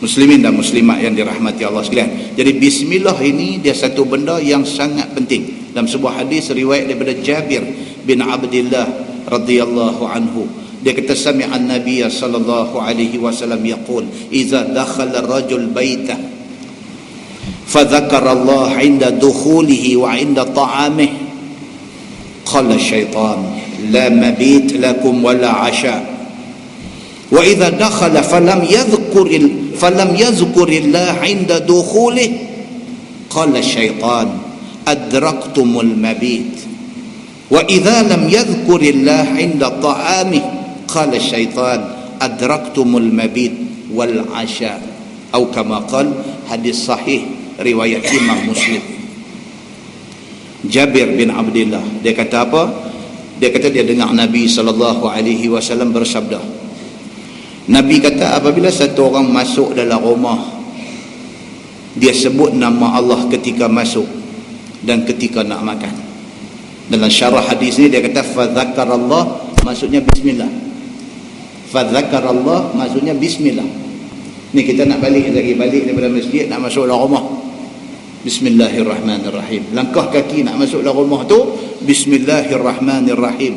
Muslimin dan muslimat yang dirahmati Allah sekalian. Jadi bismillah ini dia satu benda yang sangat penting. Dalam sebuah hadis riwayat daripada Jabir bin Abdullah radhiyallahu anhu, dia kata sami'an Nabiy sallallahu alaihi wasallam yaqul idza dakhala ar-rajul baitah fa dzakara Allah 'inda dukhulihi wa 'inda ta'amihi qala syaitan la mabit lakum wala asha wa idza dakhala falam yadhkurillah 'inda dukhulih qala syaitan adraktumul mabit wa idza lam yadhkurillah 'inda ta'amih qala syaitan adraktumul mabit wal asha, atau kama qala, hadis sahih riwayat Imam Muslim. Jabir bin Abdullah dia kata apa? Dia kata dia dengar Nabi SAW bersabda. Nabi kata apabila satu orang masuk dalam rumah, dia sebut nama Allah ketika masuk dan ketika nak makan. Dalam syarah hadis ni dia kata fadzakarallah, maksudnya bismillah. Fadzakarallah maksudnya bismillah. Ni kita nak balik daripada masjid nak masuk dalam rumah, bismillahirrahmanirrahim. Langkah kaki nak masuk dalam rumah tu, bismillahirrahmanirrahim.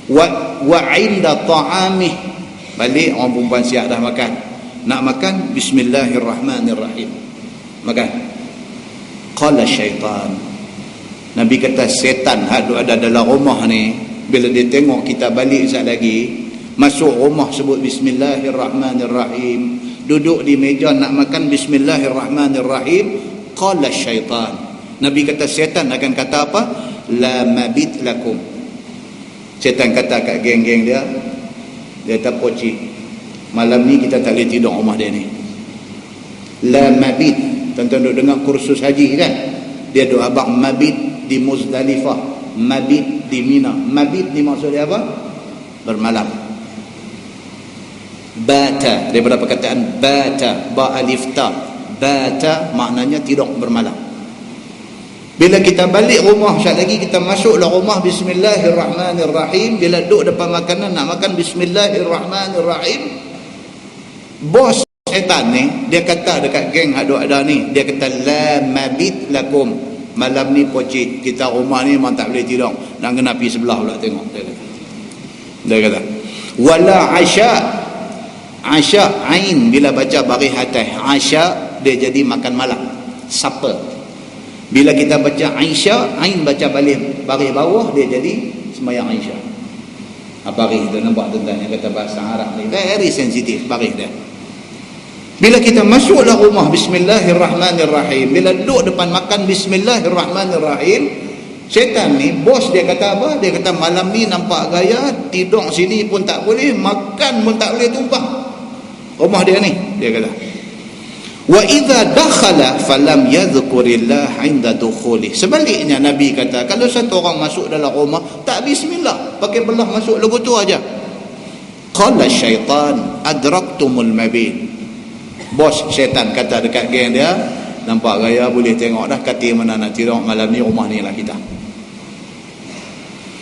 Wa 'inda ta'amih, balik orang perempuan siap dah makan, nak makan, bismillahirrahmanirrahim, makan. Qala syaitan, Nabi kata setan ada dalam rumah ni, bila dia tengok kita balik sekejap lagi, masuk rumah sebut bismillahirrahmanirrahim, duduk di meja nak makan bismillahirrahmanirrahim, qala syaitan, Nabi kata setan akan kata apa? La mabit lakum. Setan kata kat geng-geng dia kata poci, malam ni kita tak boleh tidur rumah dia ni. La mabit, tuan-tuan duk dengar kursus haji kan, dia duk abang mabit di Muzdalifah, mabit di Mina. Mabit ni maksud dia apa? Bermalam. Bata, daripada perkataan bata, ba alif ta, bata maknanya tidur bermalam. Bila kita balik rumah, sekejap lagi kita masuk dalam rumah, bismillahirrahmanirrahim. Bila duduk depan makanan nak makan, bismillahirrahmanirrahim, Bos syaitan ni, dia kata dekat geng ada ni, dia kata la mabit lakum, malam ni pocik kita rumah ni memang tak boleh tidur, nak kena pergi sebelah pula tengok. Dia kata wala asya ain, bila baca baris atas asya dia jadi makan malam, supper. Bila kita baca Aisyah, ain baca balik baris bawah, dia jadi sembahyang Aisyah. Baris tu nampak tuan-tuan yang kata bahasa Arab ni very sensitif baris dia. Bila kita masuklah rumah bismillahirrahmanirrahim, bila duduk depan makan bismillahirrahmanirrahim, syaitan ni bos dia kata apa? Dia kata malam ni nampak gaya tidur sini pun tak boleh, makan pun tak boleh, tumpah rumah dia ni. Dia kata wa idza dakhala falam yadhkurillah 'inda dukhuli. Sebaliknya Nabi kata kalau satu orang masuk dalam rumah tak bismillah, pakai belah masuk lagu tu aja, qala syaitan adraktumul mabit. Bos syaitan kata dekat geng dia, nampak gaya boleh tengok dah kata mana nak tidur malam ni, rumah ni lah kita.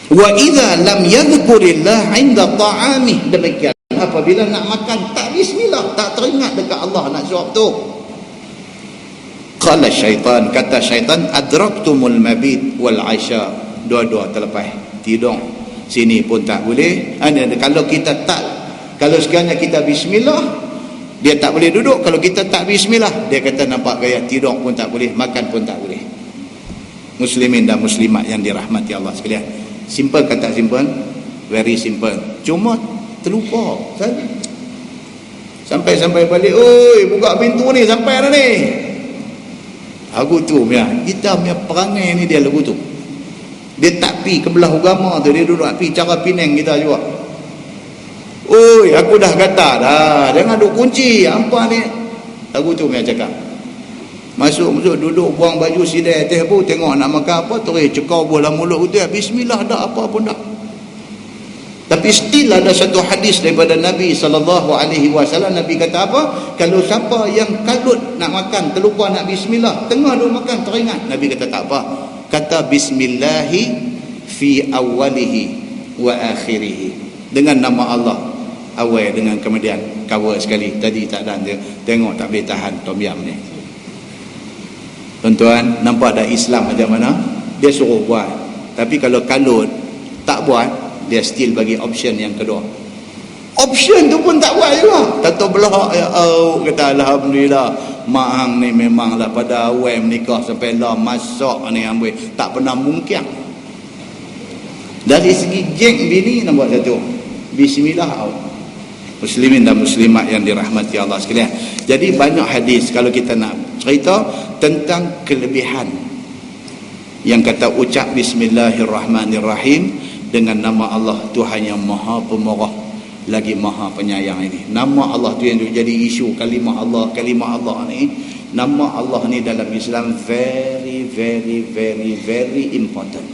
Wa idza lam yadhkurillah 'inda ta'amih, demikian apabila nak makan tak bismillah, tak teringat dekat Allah nak suap tu. Qala syaitan, kata syaitan adraktumul mabit wal asya, dua-dua terlepas, tidur sini pun tak boleh. Kalau kita tak, kalau sekiranya kita bismillah dia tak boleh duduk, kalau kita tak bismillah dia kata nampak gaya tidur pun tak boleh, makan pun tak boleh. Muslimin dan muslimat yang dirahmati Allah sekalian, simple kata simple, very simple, cuma terlupa sampai balik, oi buka pintu ni, sampai dah ni. Aku tu kita punya perangai ni, dia lagu tu, dia tak pi ke belah agama tu, dia duduk pi cara Penang kita juga. Oi aku dah kata dah, jangan duk kunci hampa ni, lagu tu punya cakap. Masuk duduk buang baju sidai teh pun, tengok nak makan apa, terus cekau bola mulut dia, bismillah dah, apa pun dah. Tapi still ada satu hadis daripada Nabi SAW. Nabi kata apa? Kalau siapa yang kalut nak makan, terlupa nak bismillah, tengah duk makan teringat, Nabi kata tak apa, kata bismillahi fi awalihi wa akhirihi, dengan nama Allah awal dengan kemudian cover sekali. Tadi tak ada, dia tengok tak boleh tahan tom yam ni. Tuan-tuan nampak dah Islam macam mana? Dia suruh buat, tapi kalau kalut tak buat, dia still bagi option yang kedua. Option tu pun tak buat juga. Tak tahu belah, kata alhamdulillah, mak hang ni memanglah pada awal menikah sampai lah masak ni ambil, tak pernah mungkin. Dari segi jeng bini nampak satu, bismillah. Muslimin dan muslimat yang dirahmati Allah sekalian. Jadi banyak hadis kalau kita nak cerita tentang kelebihan yang kata ucap bismillahirrahmanirrahim dengan nama Allah Tuhan yang maha pemurah lagi maha penyayang ini. Nama Allah tu yang jadi isu, kalimah Allah ni, nama Allah ni dalam Islam very very very very important.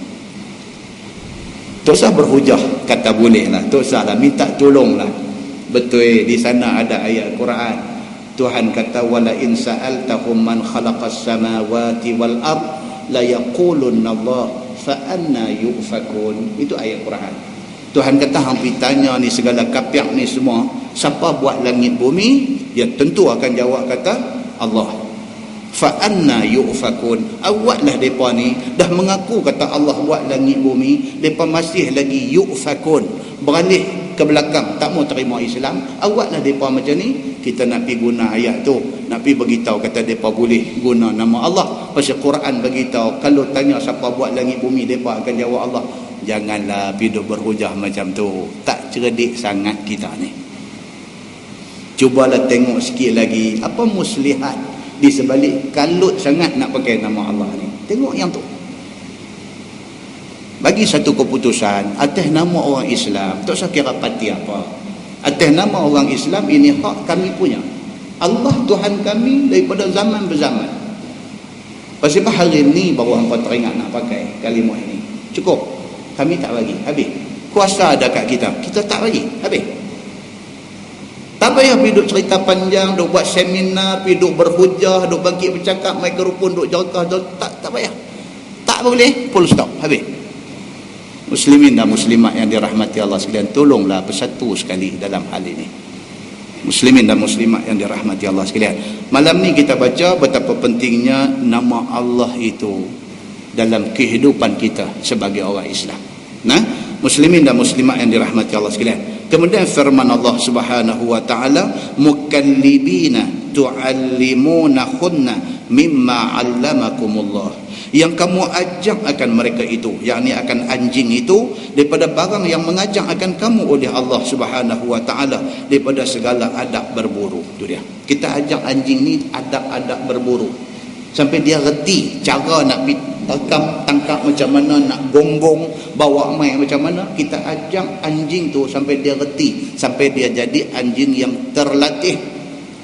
Tak usah berhujah kata boleh lah, tak usah lah minta tolong lah. Betul, di sana ada ayat Quran, Tuhan kata wala in sa'altahum man khalaqas samawati wal ard la yaqulunna Allah fa anna yufakun. Itu ayat Quran. Tuhan kata hang pergi tanya ni segala kapiak ni semua, siapa buat langit bumi, dia tentu akan jawab kata Allah. Fa anna yufakun. Awaklah depa ni dah mengaku kata Allah buat langit bumi, depa masih lagi yufakun, beralih ke belakang, tak mau terima Islam. Awaklah depa macam ni. Kita nak pergi guna ayat tu, nak pergi beritahu kata depa boleh guna nama Allah. Pasal Quran beritahu kalau tanya siapa buat langit bumi, depa akan jawab Allah. Janganlah pergi berhujah macam tu, tak cerdik sangat kita ni. Cubalah tengok sikit lagi apa muslihat di sebalik kalut sangat nak pakai nama Allah ni. Tengok yang tu, bagi satu keputusan atas nama orang Islam, tak usah kira parti apa, atas nama orang Islam, ini hak kami punya. Allah Tuhan kami daripada zaman berzaman. Pasal hari ni baru hampa teringat nak pakai kalimah ini. Cukup, kami tak bagi, habis. Kuasa ada kat kita, kita tak bagi, habis. Tak payah pergi duk cerita panjang, duk buat seminar, pergi duk berhujah, duk bangkit bercakap, mikrofon duk jerkah, tak payah. Tak boleh, full stop, habis. Muslimin dan muslimat yang dirahmati Allah sekalian, tolonglah bersatu sekali dalam hal ini. Muslimin dan muslimat yang dirahmati Allah sekalian, malam ni kita baca betapa pentingnya nama Allah itu dalam kehidupan kita sebagai orang Islam. Nah, muslimin dan muslimat yang dirahmati Allah sekalian, kemudian firman Allah Subhanahu wa taala, mukallibina tuallimunahunna mimma 'allamakumullah, yang kamu ajak akan mereka itu, yakni akan anjing itu, daripada barang yang mengajak akan kamu oleh Allah Subhanahu wa taala, daripada segala adab berburu. Itu dia, kita ajak anjing ni adab-adab berburu sampai dia reti cara nak tangkap macam mana, nak gonggong, bawa mai macam mana. Kita ajak anjing tu sampai dia reti, sampai dia jadi anjing yang terlatih,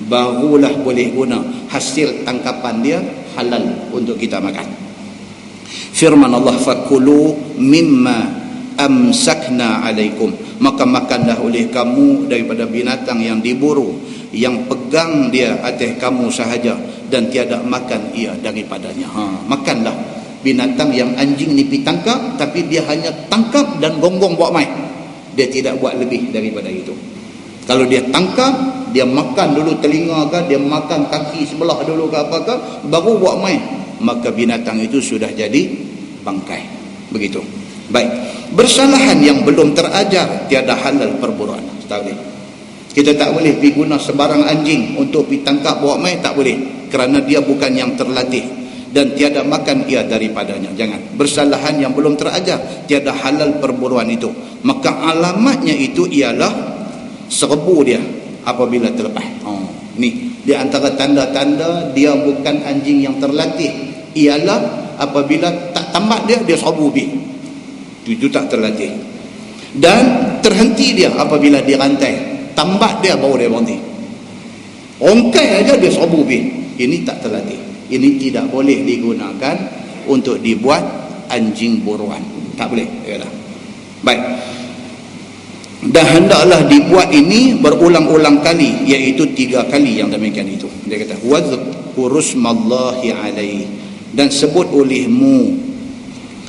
barulah boleh guna hasil tangkapan dia halal untuk kita makan. Firman Allah, fakulu mimma amsakna alaikum, maka makanlah oleh kamu daripada binatang yang diburu, yang pegang dia atas kamu sahaja dan tiada makan ia daripadanya. Makanlah binatang yang anjing ni pergi tangkap, tapi dia hanya tangkap dan gonggong buat mai, dia tidak buat lebih daripada itu. Kalau dia tangkap, dia makan dulu telinga ke, dia makan kaki sebelah dulu ke apakah, baru buat main, maka binatang itu sudah jadi bangkai. Begitu. Baik, bersalahan yang belum terajar tiada halal perburuan. Tak boleh. Kita tak boleh pergi guna sebarang anjing untuk pergi tangkap bawa main, tak boleh, kerana dia bukan yang terlatih, dan tiada makan ia daripadanya. Jangan. Bersalahan yang belum terajar tiada halal perburuan itu, maka alamatnya itu ialah serbu dia apabila terlepas. Ni di antara tanda-tanda dia bukan anjing yang terlatih, ialah apabila tak tambat dia serbu pergi. Itu tak terlatih. Dan terhenti dia apabila dirantai, tambat dia baru dia berhenti. Rongkai aja dia serbu pergi. Ini tak terlatih. Ini tidak boleh digunakan untuk dibuat anjing buruan. Tak boleh. Baik. Dan hendaklah dibuat ini berulang-ulang kali, iaitu 3 kali yang demikian itu. Dia kata wadhkurusmallahi alaihi, dan sebut olehmu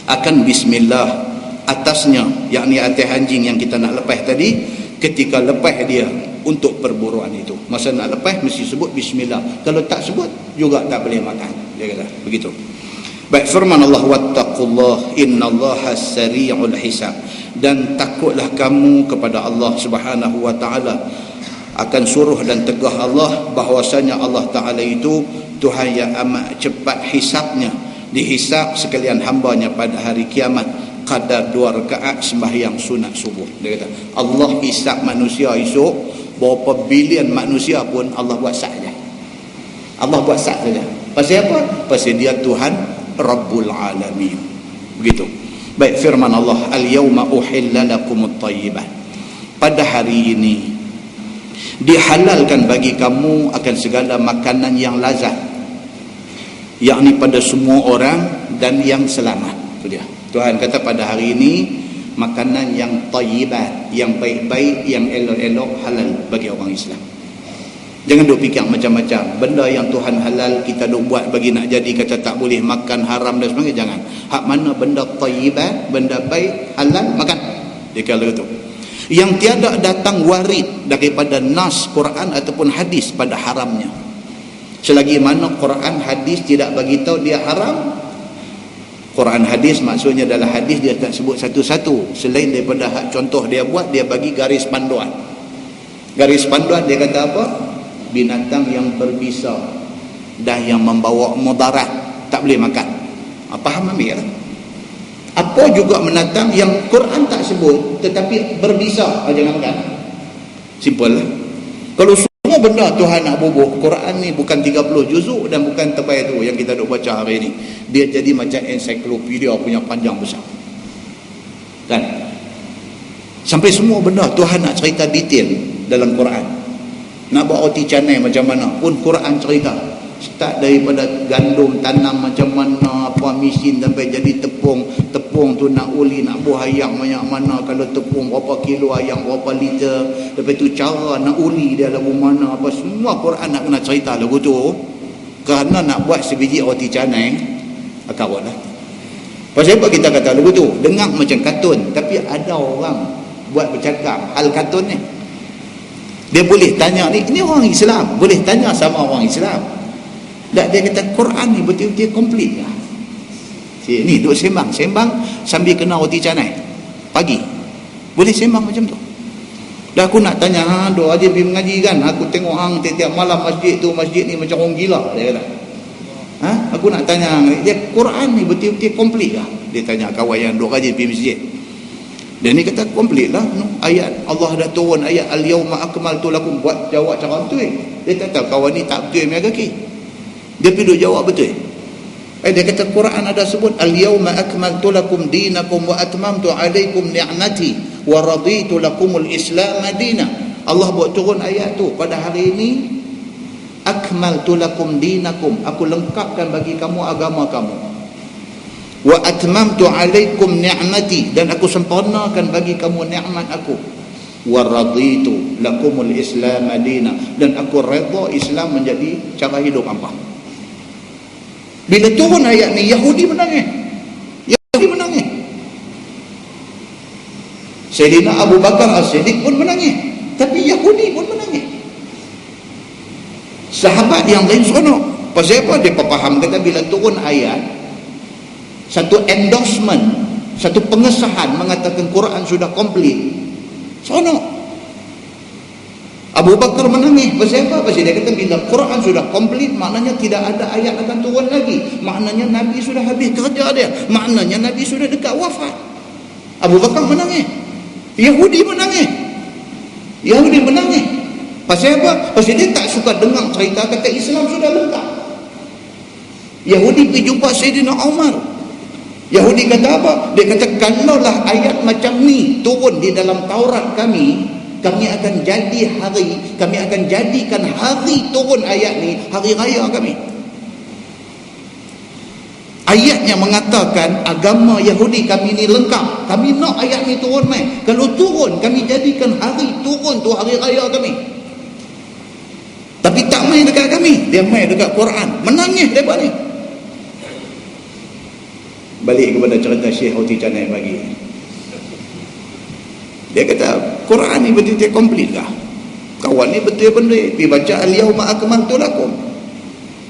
akan bismillah atasnya, yakni atas anjing yang kita nak lepas tadi, ketika lepas dia untuk perburuan itu. Masa nak lepas mesti sebut bismillah, kalau tak sebut juga tak boleh makan. Dia kata begitu. Baik, firman Allah, wattaqullah innallaha sari'ul hisab, dan takutlah kamu kepada Allah Subhanahu wa taala, akan suruh dan tegah Allah bahwasanya Allah taala itu Tuhan yang amat cepat hisabnya, dihisab sekalian hambanya pada hari kiamat kadar 2 rakaat sembahyang sunat subuh. Dia kata Allah hisab manusia esok, berapa bilion manusia pun Allah buat sat saja. Allah buat sat saja. Pasal apa? Pasal dia Tuhan Rabbul Alamin. Begitu. Baik, firman Allah, al-yawma uhilla lakumut thayyibat, pada hari ini dihalalkan bagi kamu akan segala makanan yang lazat, yakni pada semua orang dan yang selamat. Itu dia. Tuhan kata pada hari ini makanan yang thayyibat, yang baik-baik, yang elok-elok halal bagi orang Islam. Jangan duk fikir macam-macam benda yang Tuhan halal kita duk buat bagi nak jadi, kata tak boleh makan, haram dan sebagainya. Jangan. Hak mana benda thayyibat, benda baik, halal, makan. Dia kata itu. Yang tiada datang warid daripada nas Quran ataupun hadis pada haramnya. Selagi mana Quran hadis tidak bagi tahu dia haram. Quran hadis maksudnya dalam hadis dia tak sebut satu-satu, selain daripada hak contoh dia buat, dia bagi garis panduan. Garis panduan dia kata apa? Binatang yang berbisa dan yang membawa mudarat tak boleh makan. Faham ambil lah. Apa juga menatang yang Quran tak sebut tetapi berbisa, jangan makan. Simple lah. Kalau semua benda Tuhan nak bubuh, Quran ni bukan 30 juzuk dan bukan tebal tu yang kita duk baca hari ni. Dia jadi macam ensiklopedia punya panjang besar. Kan? Sampai semua benda Tuhan nak cerita detail dalam Quran. Nak buat roti canai macam mana pun Quran cerita. Start daripada gandum tanam macam mana, apa mesin sampai jadi tepung. Tepung tu nak uli, nak buah ayam banyak mana, kalau tepung berapa kilo ayam, berapa liter. Lepas tu cara nak uli dia lagu mana, apa semua Quran nak kena cerita lagu tu. Kerana nak buat sebiji roti canai akawat lah. Pasal apa kita kata lagu tu? Dengar macam kartun, tapi ada orang buat bercakap hal kartun ni. Dia boleh tanya ni orang Islam, boleh tanya sama orang Islam. Tak, dia kata Quran ni betul-betul komplit lah. Ni duduk sembang sambil kena roti canai pagi. Boleh sembang macam tu. Dah aku nak tanya, duk aja pergi mengaji kan, aku tengok hang tiap-tiap malam masjid ni macam orang gila, dia kata. Aku nak tanya dia, Quran ni betul-betul komplit lah. Dia tanya kawan yang duk aja pergi masjid. Dia ni kata komplit lah, ayat Allah dah turun ayat al-yawma akmaltu lakum, buat jawab cara betul. Dia tak tahu kawan ni tak betul punya kaki. Dia pergi duk jawab betul. Dia kata Quran ada sebut al-yawma akmaltu lakum dinakum wa atmamtu alaikum ni'mati wa raditu lakumul islam madina. Allah buat turun ayat tu pada hari ini, akmaltu lakum dinakum, aku lengkapkan bagi kamu agama kamu, wa atmamtu alaikum ni'mati, dan aku sempurnakan bagi kamu nikmat aku, wa raditu lakumul islam madina, dan aku redha Islam menjadi cara hidup hangpa. Bila turun ayat ni, Yahudi menangis. Sayyidina Abu Bakar As-Siddiq pun menangis, tapi Yahudi pun menangis. Sahabat yang lain seronok. Pasal apa? Dia faham kata bila turun ayat, satu endorsement, satu pengesahan mengatakan Quran sudah komplit, seronok. Abu Bakar menangis. Pasal apa? Pasal dia kata bila Quran sudah komplit, maknanya tidak ada ayat akan turun lagi. Maknanya Nabi sudah habis kerja dia. Maknanya Nabi sudah dekat wafat. Abu Bakar menangis. Yahudi menangis. Pasal apa? Pasal dia tak suka dengar cerita kata Islam sudah lengkap. Yahudi pergi jumpa Sayyidina Umar. Yahudi kata apa? Dia kata kalaulah ayat macam ni turun di dalam Taurat kami akan jadikan hari turun ayat ni hari raya kami. Ayatnya mengatakan agama Yahudi kami ni lengkap. Kami nak ayat ni turun mai. Kalau turun, kami jadikan hari turun tu hari raya kami. Tapi tak main dekat kami, dia main dekat Quran. Menangis depa ni. Balik kepada cerita Syekh Roti Canai pagi. Dia kata Quran ni betul-betul komplit lah. Kawan ni betul-betul pergi baca al-yawma akmaltu lakum.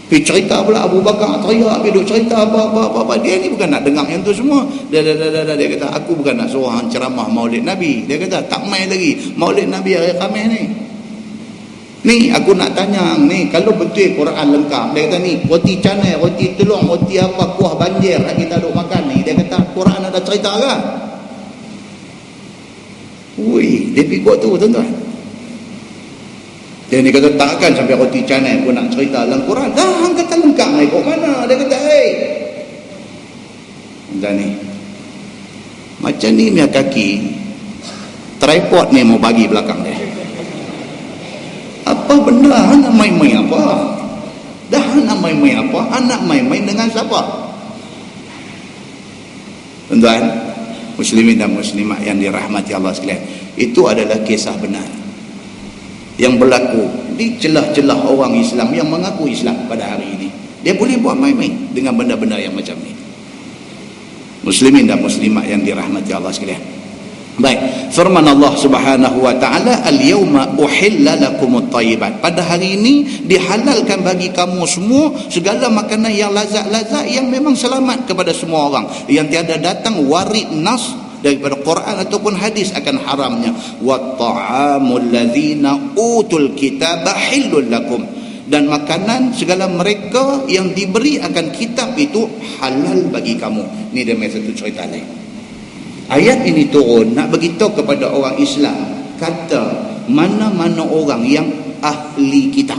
Pergi cerita pula Abu Bakar teriak, pergi duk cerita apa. Dia ni bukan nak dengar yang tu semua. Dia kata aku bukan nak suruh hang ceramah Maulid Nabi. Dia kata tak main lagi Maulid Nabi hari Khamis ni. Ni aku nak tanya ni, kalau betul Quran lengkap, dia kata ni roti canai, roti telur, roti apa, kuah banjir kita duk makan ni, dia kata Quran ada cerita ke? Ui, dia pergi buat tu tuan-tuan. Dia ni kata takkan sampai roti canai pun nak cerita dalam Quran. Dah hang kata lengkap ni kok mana? Dia kata dan ni macam ni punya kaki tripod ni mau bagi belakang dia. Apa benda nak main-main apa? Dah nak main-main apa? Anak main-main dengan siapa? Tuan-tuan, muslimin dan muslimat yang dirahmati Allah sekalian, itu adalah kisah benar yang berlaku di celah-celah orang Islam yang mengaku Islam pada hari ini. Dia boleh buat main-main dengan benda-benda yang macam ni. Muslimin dan muslimat yang dirahmati Allah sekalian. Baik, firman Allah Subhanahu wa taala, al-yauma uhilla lakumut thayyibat. Pada hari ini dihalalkan bagi kamu semua segala makanan yang lazat-lazat yang memang selamat kepada semua orang, yang tiada datang warid nas daripada Quran ataupun hadis akan haramnya. Wa ta'amul ladzina utul kitaba halal lakum, dan makanan segala mereka yang diberi akan kitab itu halal bagi kamu. Ni dia satu cerita lain. Ayat ini turun nak beritahu kepada orang Islam, kata mana-mana orang yang ahli kitab,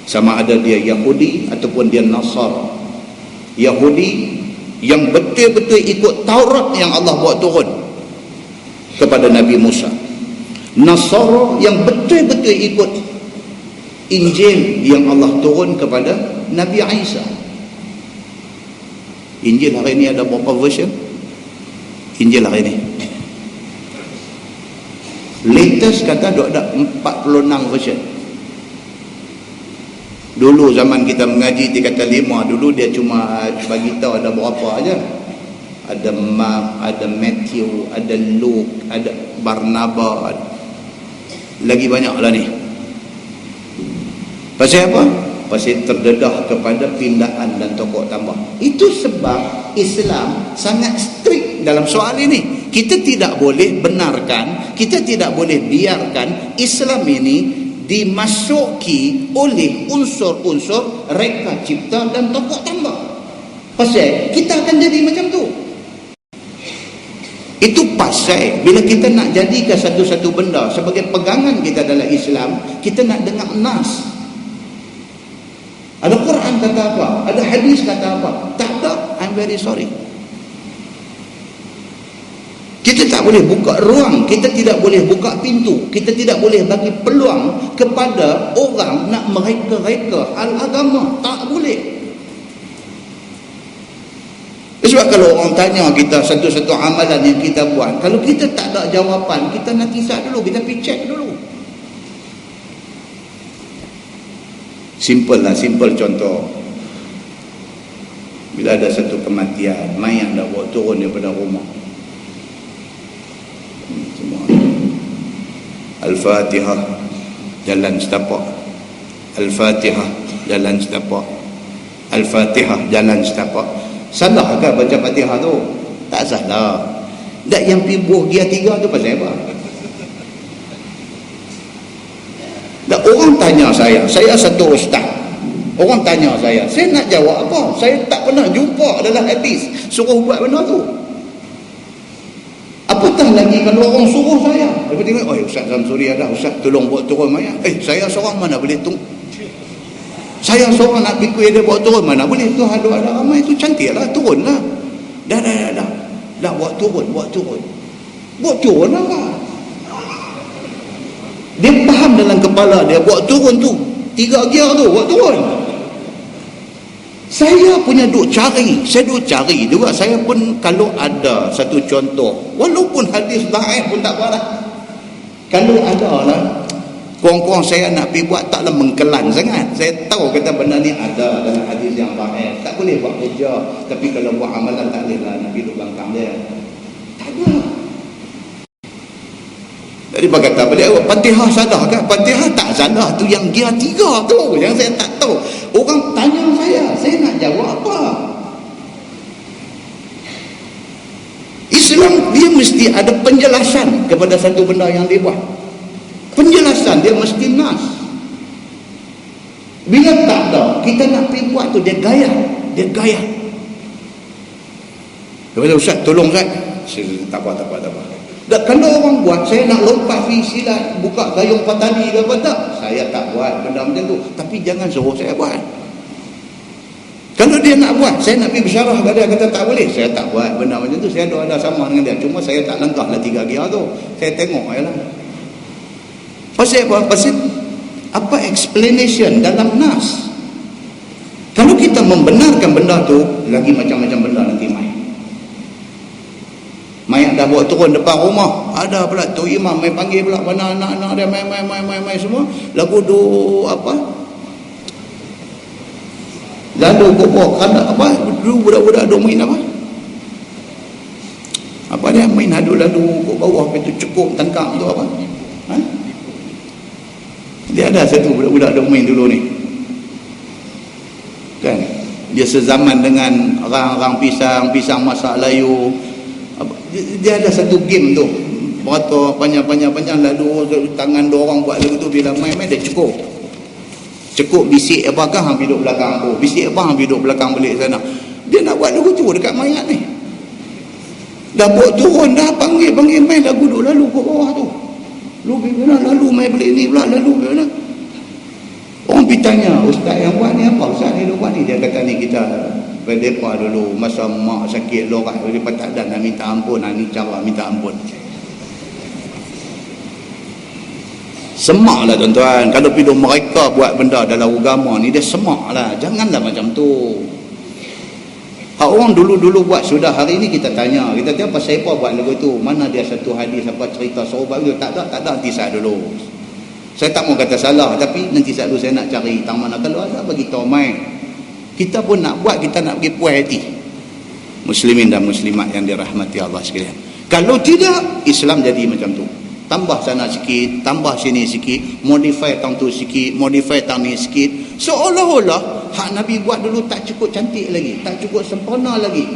sama ada dia Yahudi ataupun dia Nasara. Yahudi yang betul-betul ikut Taurat yang Allah buat turun kepada Nabi Musa. Nasara yang betul-betul ikut Injil yang Allah turun kepada Nabi Isa. Injil hari ini ada berapa version? Injil hari ini latest kata ada 46 version. Dulu zaman kita mengaji dia kata 5. Dulu dia cuma bagi tahu ada berapa aja. Ada Mark, ada Matthew, ada Luke, ada Barnabas. lagi banyak lah ni. Pasal apa? Pasal terdedah kepada pindaan dan tokok tambah. Itu sebab Islam sangat strict dalam soal ini. Kita tidak boleh benarkan, kita tidak boleh biarkan Islam ini dimasuki oleh unsur-unsur reka cipta dan tokok tambah. Pasal kita akan jadi macam tu. Itu pasal bila kita nak jadikan satu-satu benda sebagai pegangan kita dalam Islam, kita nak dengar nas. Ada Quran kata apa? Ada hadis kata apa? Tak ada, I'm very sorry. Kita tak boleh buka ruang, kita tidak boleh buka pintu, kita tidak boleh bagi peluang kepada orang nak mereka-reka hal agama. Tak boleh. Sebab kalau orang tanya kita satu-satu amalan yang kita buat, kalau kita tak ada jawapan, kita nak kisah dulu, kita pergi check dulu. Simple lah, simple contoh. Bila ada satu kematian, mayat dah bawa turun daripada rumah. Semua Al-Fatihah, jalan setapak. Al-Fatihah, jalan setapak. Al-Fatihah, jalan setapak. Salah ke baca Fatihah tu? Tak salah. Tak, yang pergi buah gia 3 tu pasal apa? Tak, orang tanya saya satu ustaz. Orang tanya saya nak jawab apa? Saya tak pernah jumpa dalam hadis suruh buat benda tu. Apatah lagi kalau orang suruh saya. Dia tengok, oh Ustaz Samsuri ada, Ustaz tolong buat turun mayat. Saya seorang mana boleh saya seorang nak pikir dia buat turun, mana boleh tu ada ramai tu, cantik lah, turun lah. Dah buat turun apa? Dia faham dalam kepala dia buat turun tu 3 gear tu buat turun. Saya punya duk cari juga. Saya pun kalau ada satu contoh, walaupun hadis dhaif pun tak apa lah. Kalau ada lah, kurang-kurang saya nak pergi buat taklah mengkelan sangat. Saya tahu kata benda ni ada dalam hadis yang dhaif, tak boleh buat kerja. Tapi kalau buat amalan tak boleh lah, nak pergi duduk belakang dia. Tak ada. Jadi berkata beliau, Fatihah salah kan? Fatihah tak salah, tu yang dia 3 tu yang saya tak tahu. Orang tanya saya nak jawab apa? Islam dia mesti ada penjelasan kepada satu benda yang dia buat. Penjelasan dia mesti nas. Bila tak ada, kita nak pergi buat tu, dia gaya. Dia kata, Ustaz tolong Ustaz. Tak apa. Dan kalau orang buat, saya nak lompat pergi silat, buka gayung patani ke apa tak, saya tak buat benda macam tu. Tapi jangan suruh saya buat. Kalau dia nak buat, saya nak pergi bersyarah kat dia, kata tak boleh, saya tak buat benda macam tu. Saya ada sama dengan dia, cuma saya tak langkah lah 3 gear tu. Saya tengok je lah. Pasal apa? Pasal apa explanation dalam nas. Kalau kita membenarkan benda tu, lagi macam-macam benda nanti main. Mayat dah bawa turun depan rumah, ada pula tu imam main panggil pula mana anak-anak dia main semua lagu do apa, lalu kubur kada apa dulu budak-budak do main apa dia main lalu kat bawah tu cukup tangkap tu apa, dia ada satu budak-budak do main dulu ni kan, dia sezaman dengan orang-orang pisang masak layu. Dia ada satu game tu, beratur panjang lalu tangan dua orang buat lagu tu, bila main dia cukup bisik apakah hang duduk belakang aku, bisik apa hang duduk belakang balik sana. Dia nak buat lagu tu dekat mayat ni, dah buat turun dah, panggil main lagu duk lalu ke bawah tu, lalu main balik ni pula, lalu mana. Orang pergi tanya, ustaz yang buat ni apa, ustaz ni buat ni, dia kata ni kita berdepa dulu masa mak sakit lorak, dia tak ada nak minta ampun, ni cara minta ampun. Semak lah tuan-tuan, kalau pidu mereka buat benda dalam agama ni, dia semak lah, janganlah macam tu. Orang dulu buat sudah, hari ni kita tanya apa siapa buat lagu tu, mana dia satu hadis apa cerita sahabat tu, tak ada nanti saya dulu. Saya tak mau kata salah, tapi nanti saya dulu saya nak cari tang mana, kalau ada bagi tahu main. Kita pun nak buat, kita nak pergi puas hati muslimin dan muslimat yang dirahmati Allah sekalian. Kalau tidak, Islam jadi macam tu, tambah sana sikit, tambah sini sikit, modify tang tu sikit, modify tang ni sikit, seolah-olah hak Nabi buat dulu tak cukup cantik lagi, tak cukup sempurna lagi,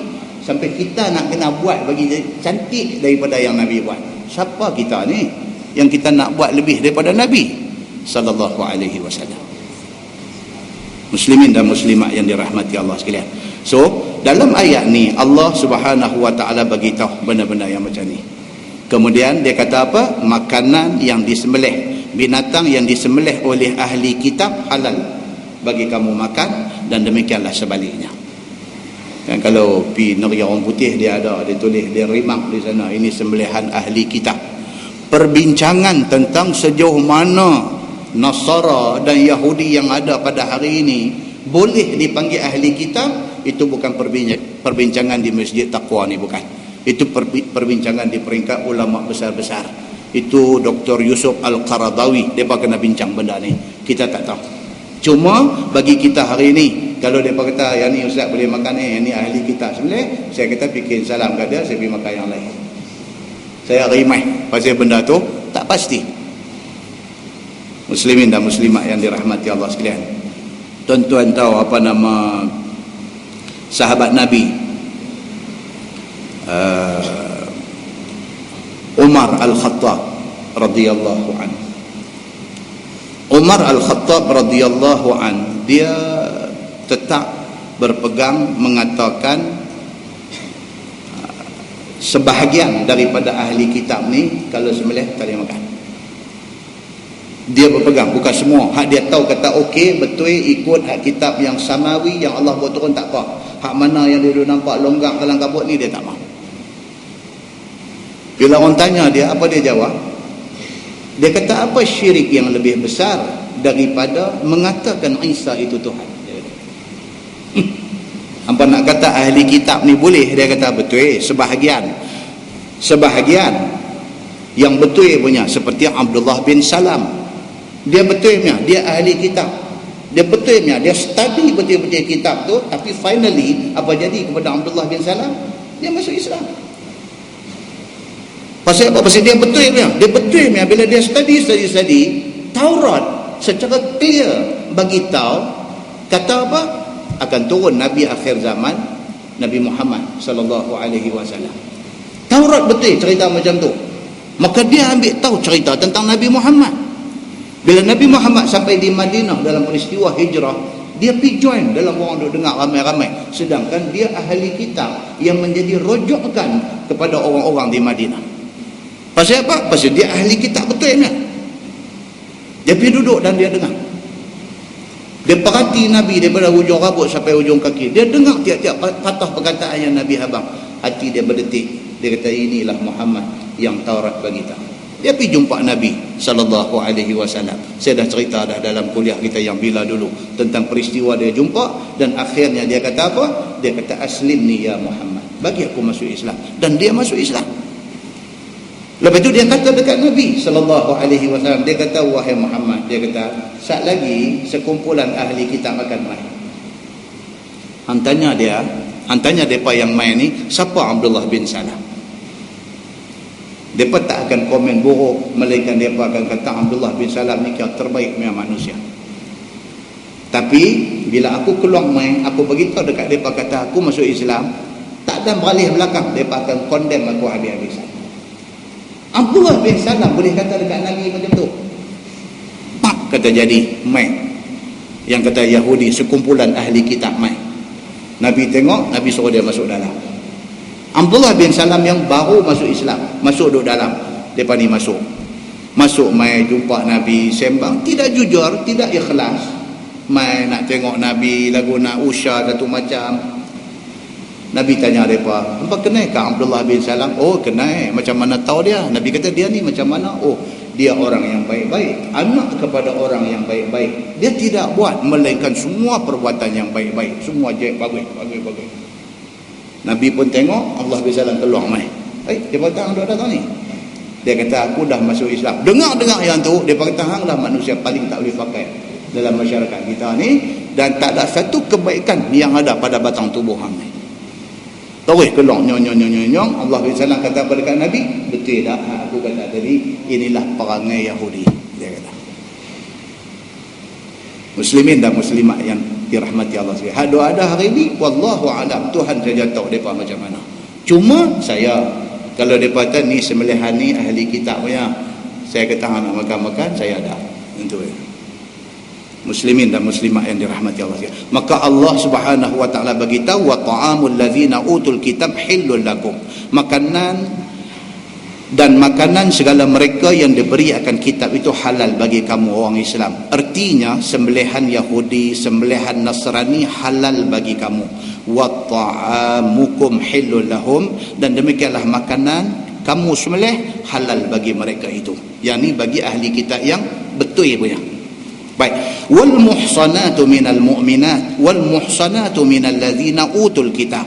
sampai kita nak kena buat bagi cantik daripada yang Nabi buat. Siapa kita ni yang kita nak buat lebih daripada Nabi sallallahu alaihi wasallam? Muslimin dan muslimat yang dirahmati Allah sekalian. So, dalam ayat ni Allah Subhanahu wa taala bagi tahu benda-benda yang macam ni. Kemudian dia kata apa? Makanan yang disembelih, binatang yang disembelih oleh ahli kitab halal bagi kamu makan, dan demikianlah sebaliknya. Kan kalau pi negeri orang putih dia ada, dia tulis, dia remark di sana, ini sembelihan ahli kitab. Perbincangan tentang sejauh mana Nasara dan Yahudi yang ada pada hari ini boleh dipanggil ahli kitab, itu bukan perbincangan di Masjid Taqwa ni, bukan. Itu perbincangan di peringkat ulama besar-besar. Itu Dr. Yusuf Al-Qaradawi, dia kena bincang benda ni. Kita tak tahu. Cuma bagi kita hari ini, kalau dia kata yang ni ustaz boleh makan ni, yang ni ahli kitab sebenarnya, saya kata fikir salam kat dia, saya pergi makan yang lain. Saya rimai pasal benda tu tak pasti. Muslimin dan muslimat yang dirahmati Allah sekalian, tuan-tuan tahu apa nama sahabat Nabi Umar Al-Khattab radhiyallahu anhu. Umar Al-Khattab radhiyallahu anhu, dia tetap berpegang mengatakan sebahagian daripada ahli kitab ni kalau sembelih tak boleh makan. Dia berpegang, bukan semua. Hak dia tahu kata okey, betul, ikut hak kitab yang samawi yang Allah buat turun tak apa. Hak mana yang dia nampak longgang dalam kabut ni dia tak mahu. Bila orang tanya dia, apa dia jawab? Dia kata, apa syirik yang lebih besar daripada mengatakan Isa itu Tuhan? Apa nak kata ahli kitab ni boleh? Dia kata betul, sebahagian yang betul punya, seperti Abdullah bin Salam. Dia betulnya dia ahli kitab, dia betulnya dia study betul-betul kitab tu, tapi finally apa jadi kepada Abdullah bin Salam? Dia masuk Islam. Pasal apa? Pasal dia betulnya bila dia study Taurat secara clear bagi tahu kata apa? Akan turun Nabi akhir zaman, Nabi Muhammad sallallahu alaihi wasallam. Taurat betul cerita macam tu. Maka dia ambil tahu cerita tentang Nabi Muhammad. Bila Nabi Muhammad sampai di Madinah dalam peristiwa hijrah, dia pergi join dalam orang duk dengar ramai-ramai. Sedangkan dia ahli kitab yang menjadi rujukan kepada orang-orang di Madinah. Pasal apa? Pasal dia ahli kitab betulnya. Dia pergi duduk dan dia dengar. Dia perhati Nabi daripada hujung rambut sampai hujung kaki. Dia dengar tiap-tiap patah perkataan yang Nabi habang. Hati dia berdetik. Dia kata, inilah Muhammad yang Taurat bagi tahu. Dia pergi jumpa Nabi sallallahu alaihi wasallam. Saya dah cerita dah dalam kuliah kita yang bila dulu tentang peristiwa dia jumpa, dan akhirnya dia kata apa? Dia kata, aslimni ya Muhammad, bagi aku masuk Islam. Dan dia masuk Islam. Lepas itu dia kata dekat Nabi sallallahu alaihi wasallam, dia kata, wahai Muhammad, dia kata, sat lagi sekumpulan ahli kitab akan mai. Hantanya depa yang mai ni, siapa Abdullah bin Salam? Mereka tak akan komen buruk, melainkan mereka akan kata Abdullah bin Salam ni kira terbaik punya manusia. Tapi bila aku keluar main, aku beritahu dekat mereka kata aku masuk Islam, tak ada beralih belakang, mereka akan condemn aku habis-habisan. Abdullah bin Salam boleh kata dekat Nabi macam tu. Pak kata jadi main. Yang kata Yahudi, sekumpulan ahli kitab main. Nabi tengok, Nabi suruh dia masuk dalam. Abdullah bin Salam yang baru masuk Islam, masuk duduk dalam. Mereka ni masuk mai jumpa Nabi, sembang, tidak jujur, tidak ikhlas. Mai nak tengok Nabi, lagu nak usha satu macam. Nabi tanya mereka, apa kenal ke Abdullah bin Salam? Oh kenal, macam mana tahu dia? Nabi kata, dia ni macam mana? Oh, dia orang yang baik-baik, anak kepada orang yang baik-baik. Dia tidak buat melainkan semua perbuatan yang baik-baik, semua bagus. Nabi pun tengok Allah bin Salam keluar mai. Dia kata, hang datang ni. Dia kata, aku dah masuk Islam. Dengar yang tu, dia kata, hang lah manusia paling tak boleh pakai dalam masyarakat kita ni, dan tak ada satu kebaikan yang ada pada batang tubuh hang ni. Terus kelong nyong. Allah SWT kata kepada Nabi, betul tak aku kata tadi, inilah perangai Yahudi, dia kata. Muslimin dan muslimat yang dirahmati Allah sekalian, ada hari ni wallahu alam, Tuhan saja tahu depa macam mana. Cuma saya, kalau depa kata ni sembelihan ni ahli kitab punya, saya kata nak makan-makan, saya ada. Itu ya. Muslimin dan muslimat yang dirahmati Allah sekalian, maka Allah Subhanahu wa taala bagi tahu, wa ta'amul ladzina utul kitab hillul lakum, makanan dan makanan segala mereka yang diberi akan kitab itu halal bagi kamu orang Islam. Artinya sembelihan Yahudi, sembelihan Nasrani halal bagi kamu. Wa ta'amukum hillul lahum, dan demikianlah makanan kamu sembelih halal bagi mereka itu. Yang ni bagi ahli kitab yang betul punya. Baik, wal muhsanatu minal mu'minat wal muhsanatu minal ladzina utul kitab,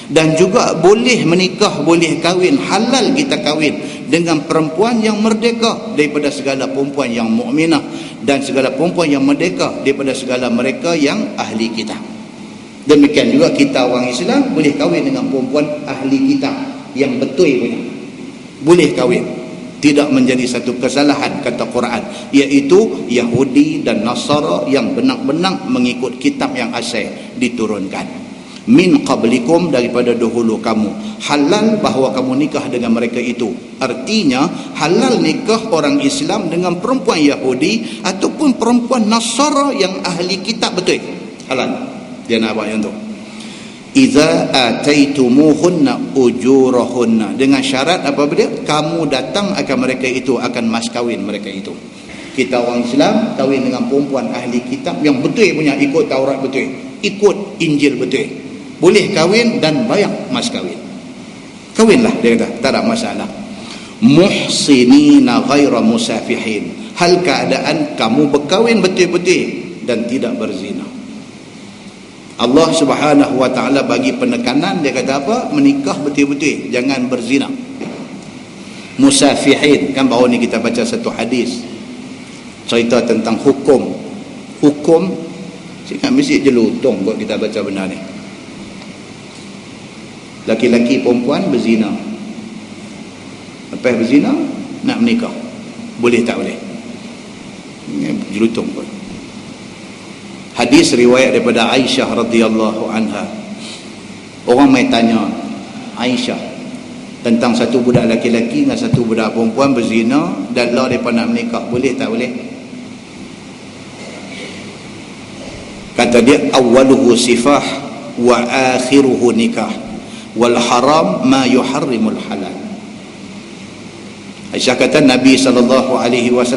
dan juga boleh menikah, boleh kahwin, halal kita kahwin dengan perempuan yang merdeka daripada segala perempuan yang mukminah, dan segala perempuan yang merdeka daripada segala mereka yang ahli kitab. Demikian juga kita orang Islam boleh kahwin dengan perempuan ahli kitab yang betul punya, boleh kahwin, tidak menjadi satu kesalahan kata Quran, iaitu Yahudi dan Nasara yang benar-benar mengikut kitab yang asal diturunkan. Min qablikum, daripada dahulu kamu, halal bahawa kamu nikah dengan mereka itu. Artinya halal nikah orang Islam dengan perempuan Yahudi ataupun perempuan Nasara yang ahli kitab betul, halal. Dia nak buat yang tu. Iza ataitumuhunna ujurahunna, dengan syarat apa dia? Kamu datang akan mereka itu, akan mas kahwin mereka itu. Kita orang Islam kahwin dengan perempuan ahli kitab yang betul punya, ikut Taurat betul, ikut Injil betul, boleh kahwin dan bayar mas kahwin. Kahwinlah, dia kata, tak ada masalah. Muhsinina ghaira musafihin, hal keadaan kamu berkahwin betul-betul dan tidak berzina. Allah Subhanahu wa taala bagi penekanan, dia kata apa? Menikah betul-betul, jangan berzina. Musafihin, kan baru ni kita baca satu hadis cerita tentang hukum saya kan mesti jelutong buat kita baca benda ni. Laki-laki perempuan berzina, lepas berzina nak menikah, boleh tak boleh? Jelutong pun. Hadis riwayat daripada Aisyah radhiyallahu anha. Orang mai tanya Aisyah tentang satu budak laki-laki dengan satu budak perempuan berzina dan lah mereka nak menikah, boleh tak boleh? Kata dia, awwaluhu sifah wa akhiruhu nikah wal haram ma yuharrimul halal. Aisyah kata Nabi SAW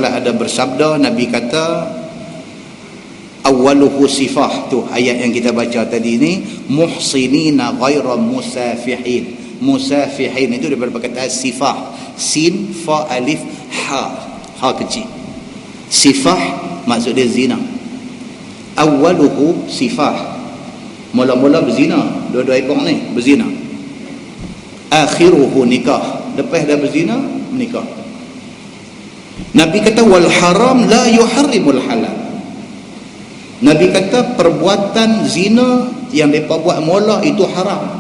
ada bersabda, Nabi kata awaluhu sifah, tu ayat yang kita baca tadi ni, muhsinina ghaira musafihin. Musafihin itu daripada perkataan sifah, sin fa alif ha kecil. Sifah maksud dia zina. Awaluhu sifah, mula-mula berzina, dua-dua ekor ni berzina. Akhiruhu nikah, lepas dah berzina menikah. Nabi kata wal haram la yuharrimul halal. Nabi kata perbuatan zina yang mereka buat mula itu haram,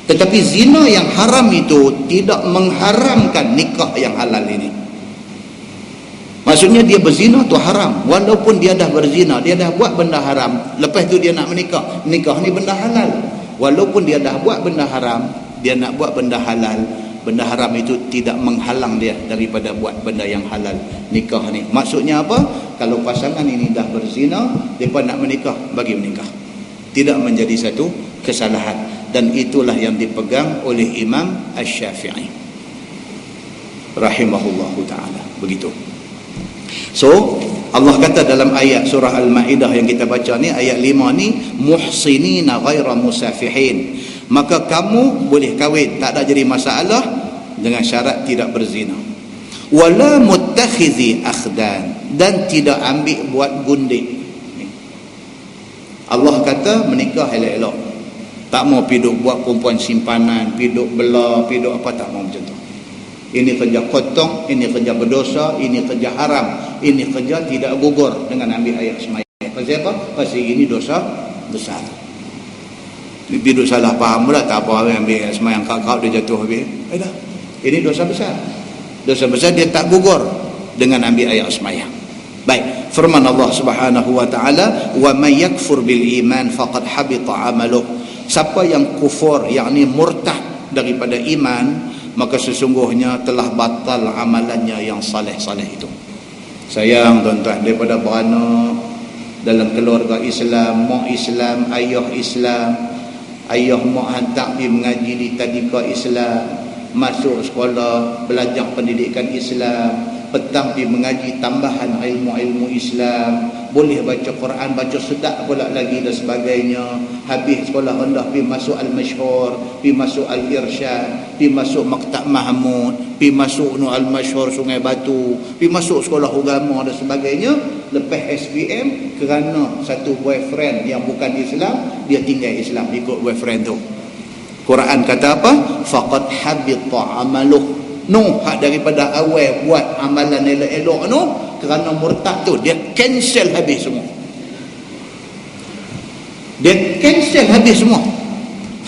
tetapi zina yang haram itu tidak mengharamkan nikah yang halal ini. Maksudnya dia berzina tu haram, walaupun dia dah berzina, dia dah buat benda haram, lepas tu dia nak menikah, nikah ni benda halal. Walaupun dia dah buat benda haram, dia nak buat benda halal, benda haram itu tidak menghalang dia daripada buat benda yang halal, nikah ni. Maksudnya apa? Kalau pasangan ini dah berzina, mereka nak menikah, bagi menikah, tidak menjadi satu kesalahan. Dan itulah yang dipegang oleh Imam Asy-Syafi'i rahimahullahu ta'ala, begitu. So Allah kata dalam ayat surah Al-Ma'idah yang kita baca ni, ayat 5 ni, muhsinina ghaira musafihin, maka kamu boleh kahwin, tak ada jadi masalah, dengan syarat tidak berzina. Wala muttakhizi akhdan, dan tidak ambil buat gundik. Allah kata menikah elok-elok, tak mau piduk buat perempuan simpanan, piduk bela, piduk apa, tak mau macam tu. Ini kerja kotong, ini kerja berdosa, ini kerja haram, ini kerja tidak gugur dengan ambil ayat semaya. Pasal apa? Pasal ini dosa besar. Dia duk salah faham pula, tak apa, ambil semayang kakak dia jatuh habis. Dah. Ini dosa besar. Dosa besar, dia tak gugur dengan ambil ayat semayang. Baik, firman Allah Subhanahu wa taala, "Wa may yakfur bil iman faqad habita 'amaluh." Siapa yang kufur, yakni murtad daripada iman, maka sesungguhnya telah batal amalannya yang saleh-saleh itu. Sayang tuan-tuan, daripada beranak dalam keluarga Islam, mak Islam, ayah Islam, ayah mak hantar pergi mengaji di tadika Islam, masuk sekolah belajar pendidikan Islam, petang pergi mengaji tambahan ilmu-ilmu Islam, boleh baca Quran, baca sedap pula lagi dan sebagainya. Habis sekolah rendah pergi masuk Al-Mashhur, pergi masuk Al-Irsyad, pergi masuk Maktab Mahmud, pergi masuk Al-Mashhur Sungai Batu, pergi masuk sekolah agama dan sebagainya. Lepas SPM, kerana satu boyfriend yang bukan Islam, dia tinggal Islam, ikut boyfriend tu. Quran kata apa? Faqad habita amaluh. Hak daripada awal buat amalan elok-elok kerana murtad tu, dia cancel habis semua. Dia cancel habis semua.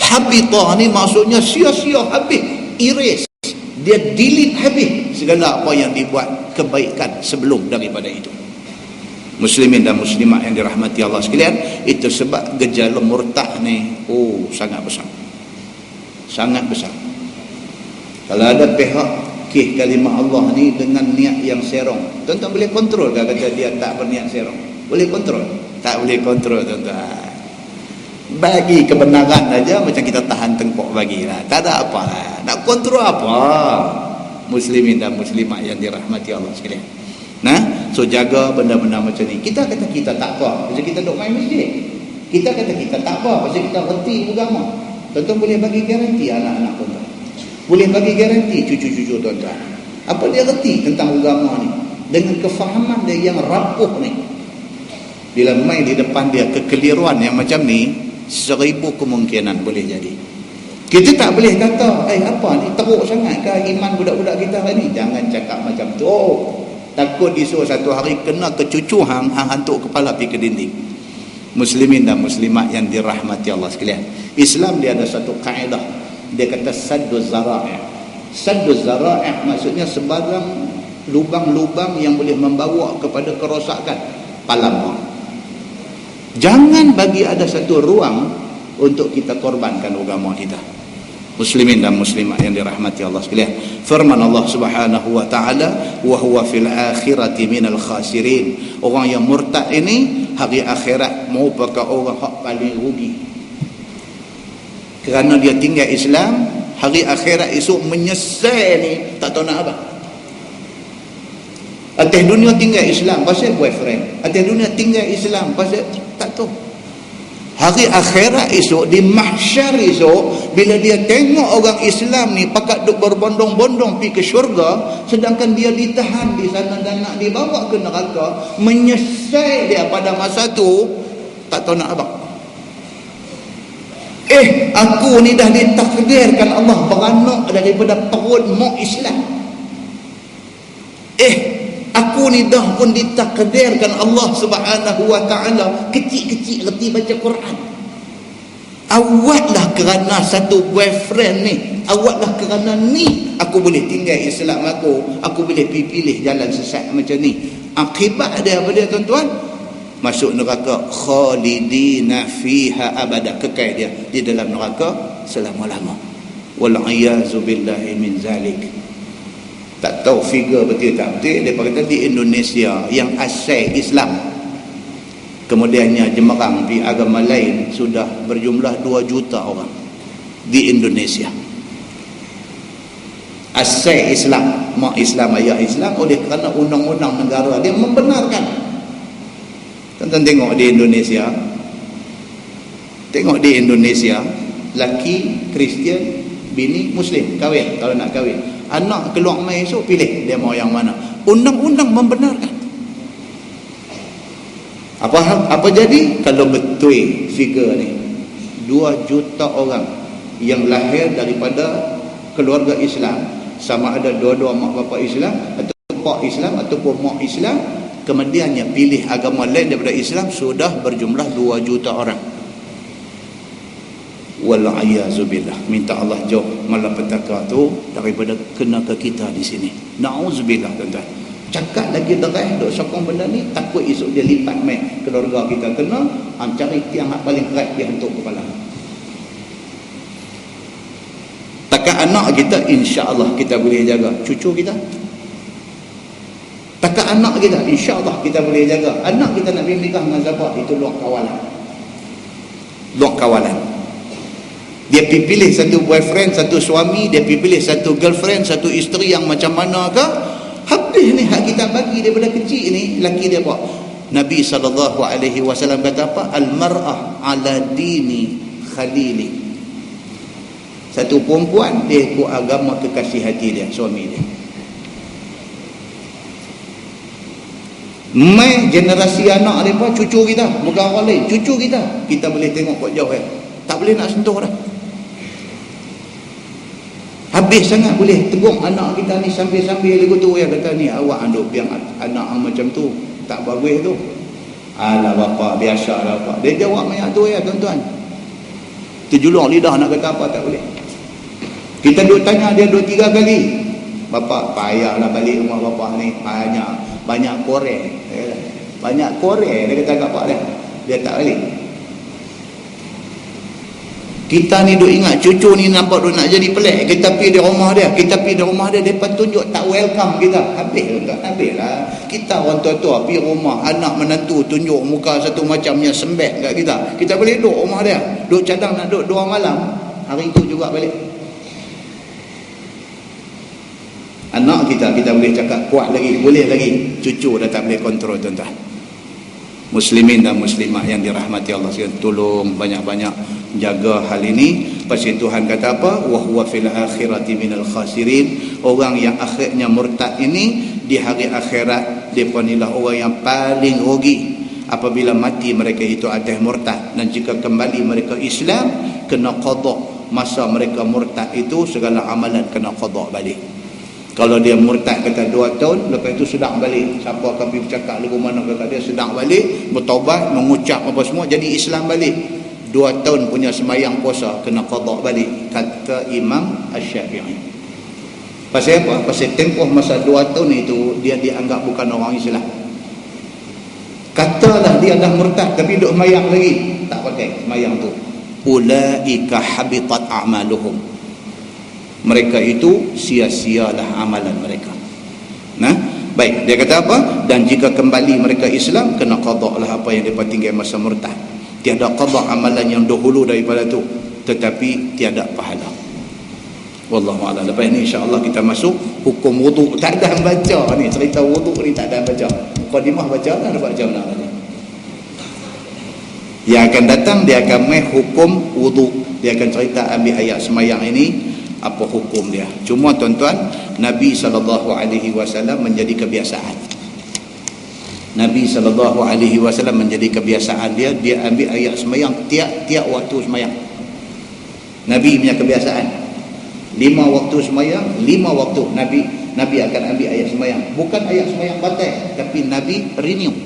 Habita ni maksudnya sia-sia habis, erase. Dia delete habis segala apa yang dibuat kebaikan sebelum daripada itu. Muslimin dan muslimat yang dirahmati Allah sekalian, itu sebab gejala murtad ni sangat besar. Sangat besar. Kalau ada pihak kes kalimah Allah ni dengan niat yang serong, tuan-tuan boleh kontrol ke kata dia tak berniat serong? Boleh kontrol? Tak boleh kontrol tuan-tuan. Bagi kebenaran aja macam kita tahan tengkok bagilah. Tak ada apa lah. Nak kontrol apa? Muslimin dan muslimat yang dirahmati Allah sekalian. So jaga benda-benda macam ni. Kita kata kita tak apa, pasal kita duk main masjid. Kita kata kita tak apa, pasal kita reti agama. Tuan-tuan boleh bagi garanti anak-anak tuan-tuan. Boleh bagi garanti cucu-cucu tuan-tuan. Apa dia reti tentang agama ni? Dengan kefahaman dia yang rapuh ni. Bila main di depan dia kekeliruan yang macam ni, 1000 kemungkinan boleh jadi. Kita tak boleh kata, apa ni teruk sangat ke iman budak-budak kita hari ni? Jangan cakap macam tu. Takut disuruh satu hari kena ke cucu hang hantuk kepala pergi ke dinding. Muslimin dan muslimat yang dirahmati Allah sekalian. Islam dia ada satu kaedah. Dia kata sadduz zara'i'. Sadduz zara'i' maksudnya sebarang lubang-lubang yang boleh membawa kepada kerosakan, palang. Jangan bagi ada satu ruang untuk kita korbankan agama kita. Muslimin dan muslimat yang dirahmati Allah sekalian. Firman Allah Subhanahu wa taala, "Wa huwa fil akhirati minal khasirin." Orang yang murtad ini hari akhirat merupakan orang hak paling rugi. Kerana dia tinggal Islam, hari akhirat esok menyesal ni tak tahu nak apa. Atas dunia tinggal Islam pasal boyfriend, atas dunia tinggal Islam pasal tak tahu. Hari akhirat esok, di mahsyar esok, bila dia tengok orang Islam ni pakat duk berbondong-bondong pergi ke syurga, sedangkan dia ditahan di sana dan nak dibawa ke neraka, menyesal dia pada masa tu tak tahu nak apa. Aku ni dah ditakdirkan Allah beranak daripada perut mak Islam. Aku ni dah pun ditakdirkan Allah Subhanahu wa ta'ala kecil-kecil reti baca Quran. Awaklah kerana satu boyfriend ni, awaklah kerana ni aku boleh tinggal Islam aku boleh pilih jalan sesat macam ni. Akibat dia apa dia tuan-tuan? Masuk neraka khalidina fiha abada, kekal dia di dalam neraka selama-lama. Wal iyazu billahi min zalik. Tak tahu figure betul tak betul. Dia kata di Indonesia yang asal Islam, kemudiannya jemerang di agama lain, sudah berjumlah 2 juta orang di Indonesia. Asal Islam, mak Islam, ayah Islam, oleh kerana undang-undang negara dia membenarkan. Tonton tengok di Indonesia. Tengok di Indonesia, laki Kristian, bini Muslim, kahwin. Kalau nak kahwin, anak keluar mai esok, pilih dia mau yang mana. Undang-undang membenarkan. Apa jadi kalau betul figure ni 2 juta orang yang lahir daripada keluarga Islam, sama ada dua-dua mak bapa Islam atau pak Islam ataupun mak Islam, kemudiannya pilih agama lain daripada Islam, sudah berjumlah 2 juta orang. Wal'ayazubillah. Minta Allah jauh malapetaka tu daripada kena ke kita di sini. Na'udzubillah tuan-tuan. Cakap lagi derai duk sokong benda ni, takut esok dia lipat mai keluarga kita kena, cari tiang yang paling kerat dia hentuk kepala. Takat anak kita, insya-Allah kita boleh jaga cucu kita. Takat anak kita, insya-Allah kita boleh jaga. Anak kita nak pergi nikah dengan siapa? Itu luar kawalan. Luar kawalan. Dia pilih satu boyfriend, satu suami, dia pilih satu girlfriend, satu isteri yang macam mana ke? Habis ni hak kita bagi daripada kecil ni, laki dia buat. Nabi SAW kata apa? Al-mar'ah ala dini khalili. Satu perempuan, dia ikut agama kekasih hati dia, suami dia. Mai generasi anak mereka, cucu kita, bukan orang lain, cucu kita. Kita boleh tengok kat jauh ya. Tak boleh nak sentuh dah. Habis sangat boleh tegur anak kita ni sambil-sambil dia tu ya, kata ni awak anduk biang anak macam tu tak bagus tu. Alah bapa, biasalah bapa. Dia jawab banyak tu ya tuan-tuan. Terjulur lidah nak kata apa tak boleh. Kita duk tanya dia 2-3 kali. Bapa payahlah balik rumah bapa ni, banyak korek. Banyak korek dia kata kat pak dia. Dia tak balik. Kita ni duk ingat cucu ni nampak duk nak jadi pelik, kita pergi di rumah dia, depa tunjuk tak welcome kita. Habis lah. Kita orang tua-tua pergi rumah anak menantu tunjuk muka satu macamnya sembek kat kita. Kita boleh duduk rumah dia, duduk cadang nak duduk 2 malam. Hari tu juga balik. Anak kita boleh cakap kuat lagi, boleh lagi. Cucu dah tak boleh kontrol tuan-tuan. Muslimin dan muslimat yang dirahmati Allah sekalian, tolong banyak-banyak jaga hal ini. Pasal Tuhan kata apa? Wa huwa fil akhirati minal khasirin. Orang yang akhirnya murtad ini di hari akhirat depa inilah orang yang paling rugi. Apabila mati mereka itu atas murtad, dan jika kembali mereka Islam, kena qada masa mereka murtad itu, segala amalan kena qada balik. Kalau dia murtad kata 2 tahun, lepas itu sedang balik, siapa akan pergi bercakap lagu mana kata dia sedang balik, bertaubat, mengucap apa semua, jadi Islam balik. 2 tahun punya semayang puasa kena qada balik, kata Imam Asy-Syafi'i. Pasal apa? Pasal tempoh masa 2 tahun itu dia dianggap bukan orang Islam. Katalah dia dah murtad tapi duk semayang lagi, tak pakai semayang tu. Ulaika habitat a'maluhum. Mereka itu sia-sialah amalan mereka. Nah, baik, dia kata apa? Dan jika kembali mereka Islam, kena qada lah apa yang mereka tinggal masa murtad. Tiada qada amalan yang dahulu daripada tu, tetapi tiada pahala. Wallahu a'lam. Lepas ni insya-Allah kita masuk hukum wuduk. Tak ada baca ni, cerita wuduk ni tak ada baca. Mukadimah baca dah, ada baca mana ni. Yang akan datang dia akan mai hukum wuduk. Dia akan cerita ambil ayat semayang ini apa hukum dia. Cuma tuan-tuan, Nabi SAW menjadi kebiasaan. Nabi SAW menjadi kebiasaan dia ambil ayat semayang tiap waktu semayang. Nabi punya kebiasaan 5 waktu semayang, 5 waktu Nabi akan ambil ayat semayang. Bukan ayat semayang batal, tapi Nabi renew.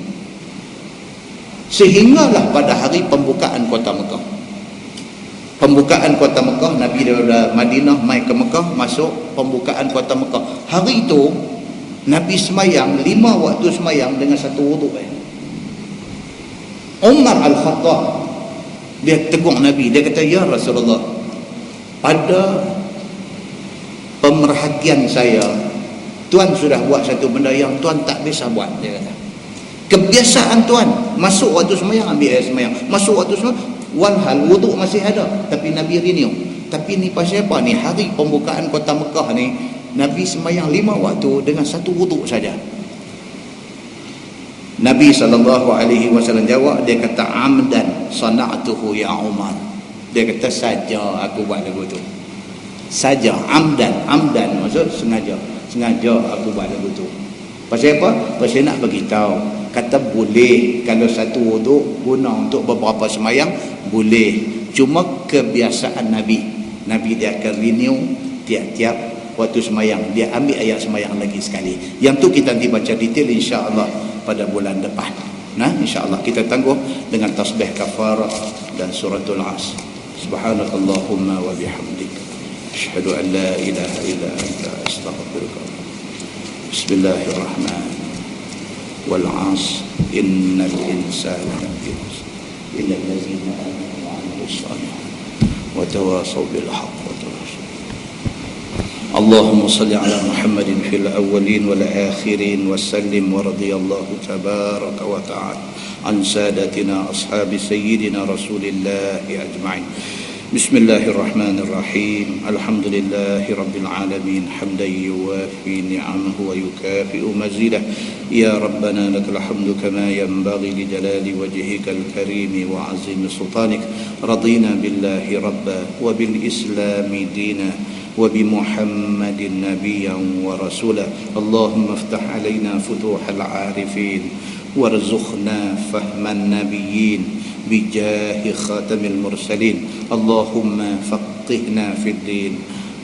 Sehinggalah pada hari pembukaan kota Mekah. Pembukaan kota Mekah, Nabi daripada Madinah mai ke Mekah, masuk pembukaan kota Mekah. Hari itu Nabi semayang 5 waktu semayang dengan satu wuduk. Umar Al-Khattab dia tegur Nabi, dia kata, ya Rasulullah, pada pemerhatian saya, Tuan sudah buat satu benda yang Tuan tak biasa buat. Dia kata, kebiasaan Tuan masuk waktu semayang ambil air semayang, masuk waktu semayang, walhal wuduk masih ada, tapi Nabi renew. Tapi ni pasal apa ni? Hari pembukaan kota Mekah ni Nabi semayang 5 waktu dengan satu wuduk saja. Nabi SAW jawab, dia kata, amdan sana'tuhu ya Umar. Dia kata, saja aku buat lagu tu. Saja, amdan maksud sengaja aku buat lagu tu. Pasal apa? Pasal nak beritahu, kata boleh kalau satu wuduk guna untuk beberapa semayang, boleh. Cuma kebiasaan Nabi dia akan renew tiap-tiap waktu semayang, dia ambil ayat semayang lagi sekali. Yang tu kita nanti baca detail insya-Allah pada bulan depan. Nah, insya-Allah kita tangguh dengan tasbih kafarah dan suratul As. Subhanakallahumma wa bihamdika asyhadu an la ilaha illa anta astaghfiruka. Bismillahirrahmanirrahim. Wal 'ashr innal insana lafi khusr illa allazina amanu wa 'amilus shalihat wa tawasaw bil haqq wa tawasaw. Allahumma salli ala Muhammadin fil awwalin wal akhirin wa sallim wa radiyallahu tabaraka wa ta'ala an sadatina ashabi sayyidina Rasulillah ajma'in. Bismillahirrahmanirrahim. Alhamdulillahi rabbil alamin hamdan yuwafi ni'amahu wa yukafi'u mazidah. Ya Rabbana lakal hamdu kama yanbaghi li jalali wajhikal karim wa 'azimi sultanik. Radina billahi rabba wa bil islami dina wa bi Muhammadin nabiyyan wa rasula. Allahumma iftah alaina futuhal 'arifin warzuqna fahman nabiyyin بجاه خاتم المرسلين. اللهم فقهنا في الدين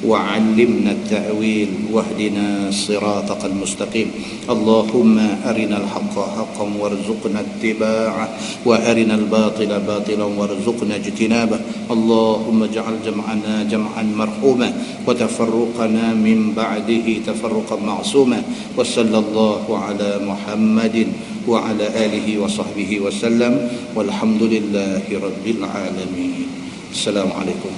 وعلمنا التأويل واهدنا صراطك المستقيم. اللهم أرنا الحق حقا وارزقنا اتباعه وأرنا الباطل باطلا وارزقنا اجتنابه. اللهم اجعل جمعنا جمعا مرحوما وتفرقنا من بعده تفرقا معصوما. وصلى الله على محمد وعلى آله وصحبه وسلم والحمد لله رب العالمين. السلام عليكم.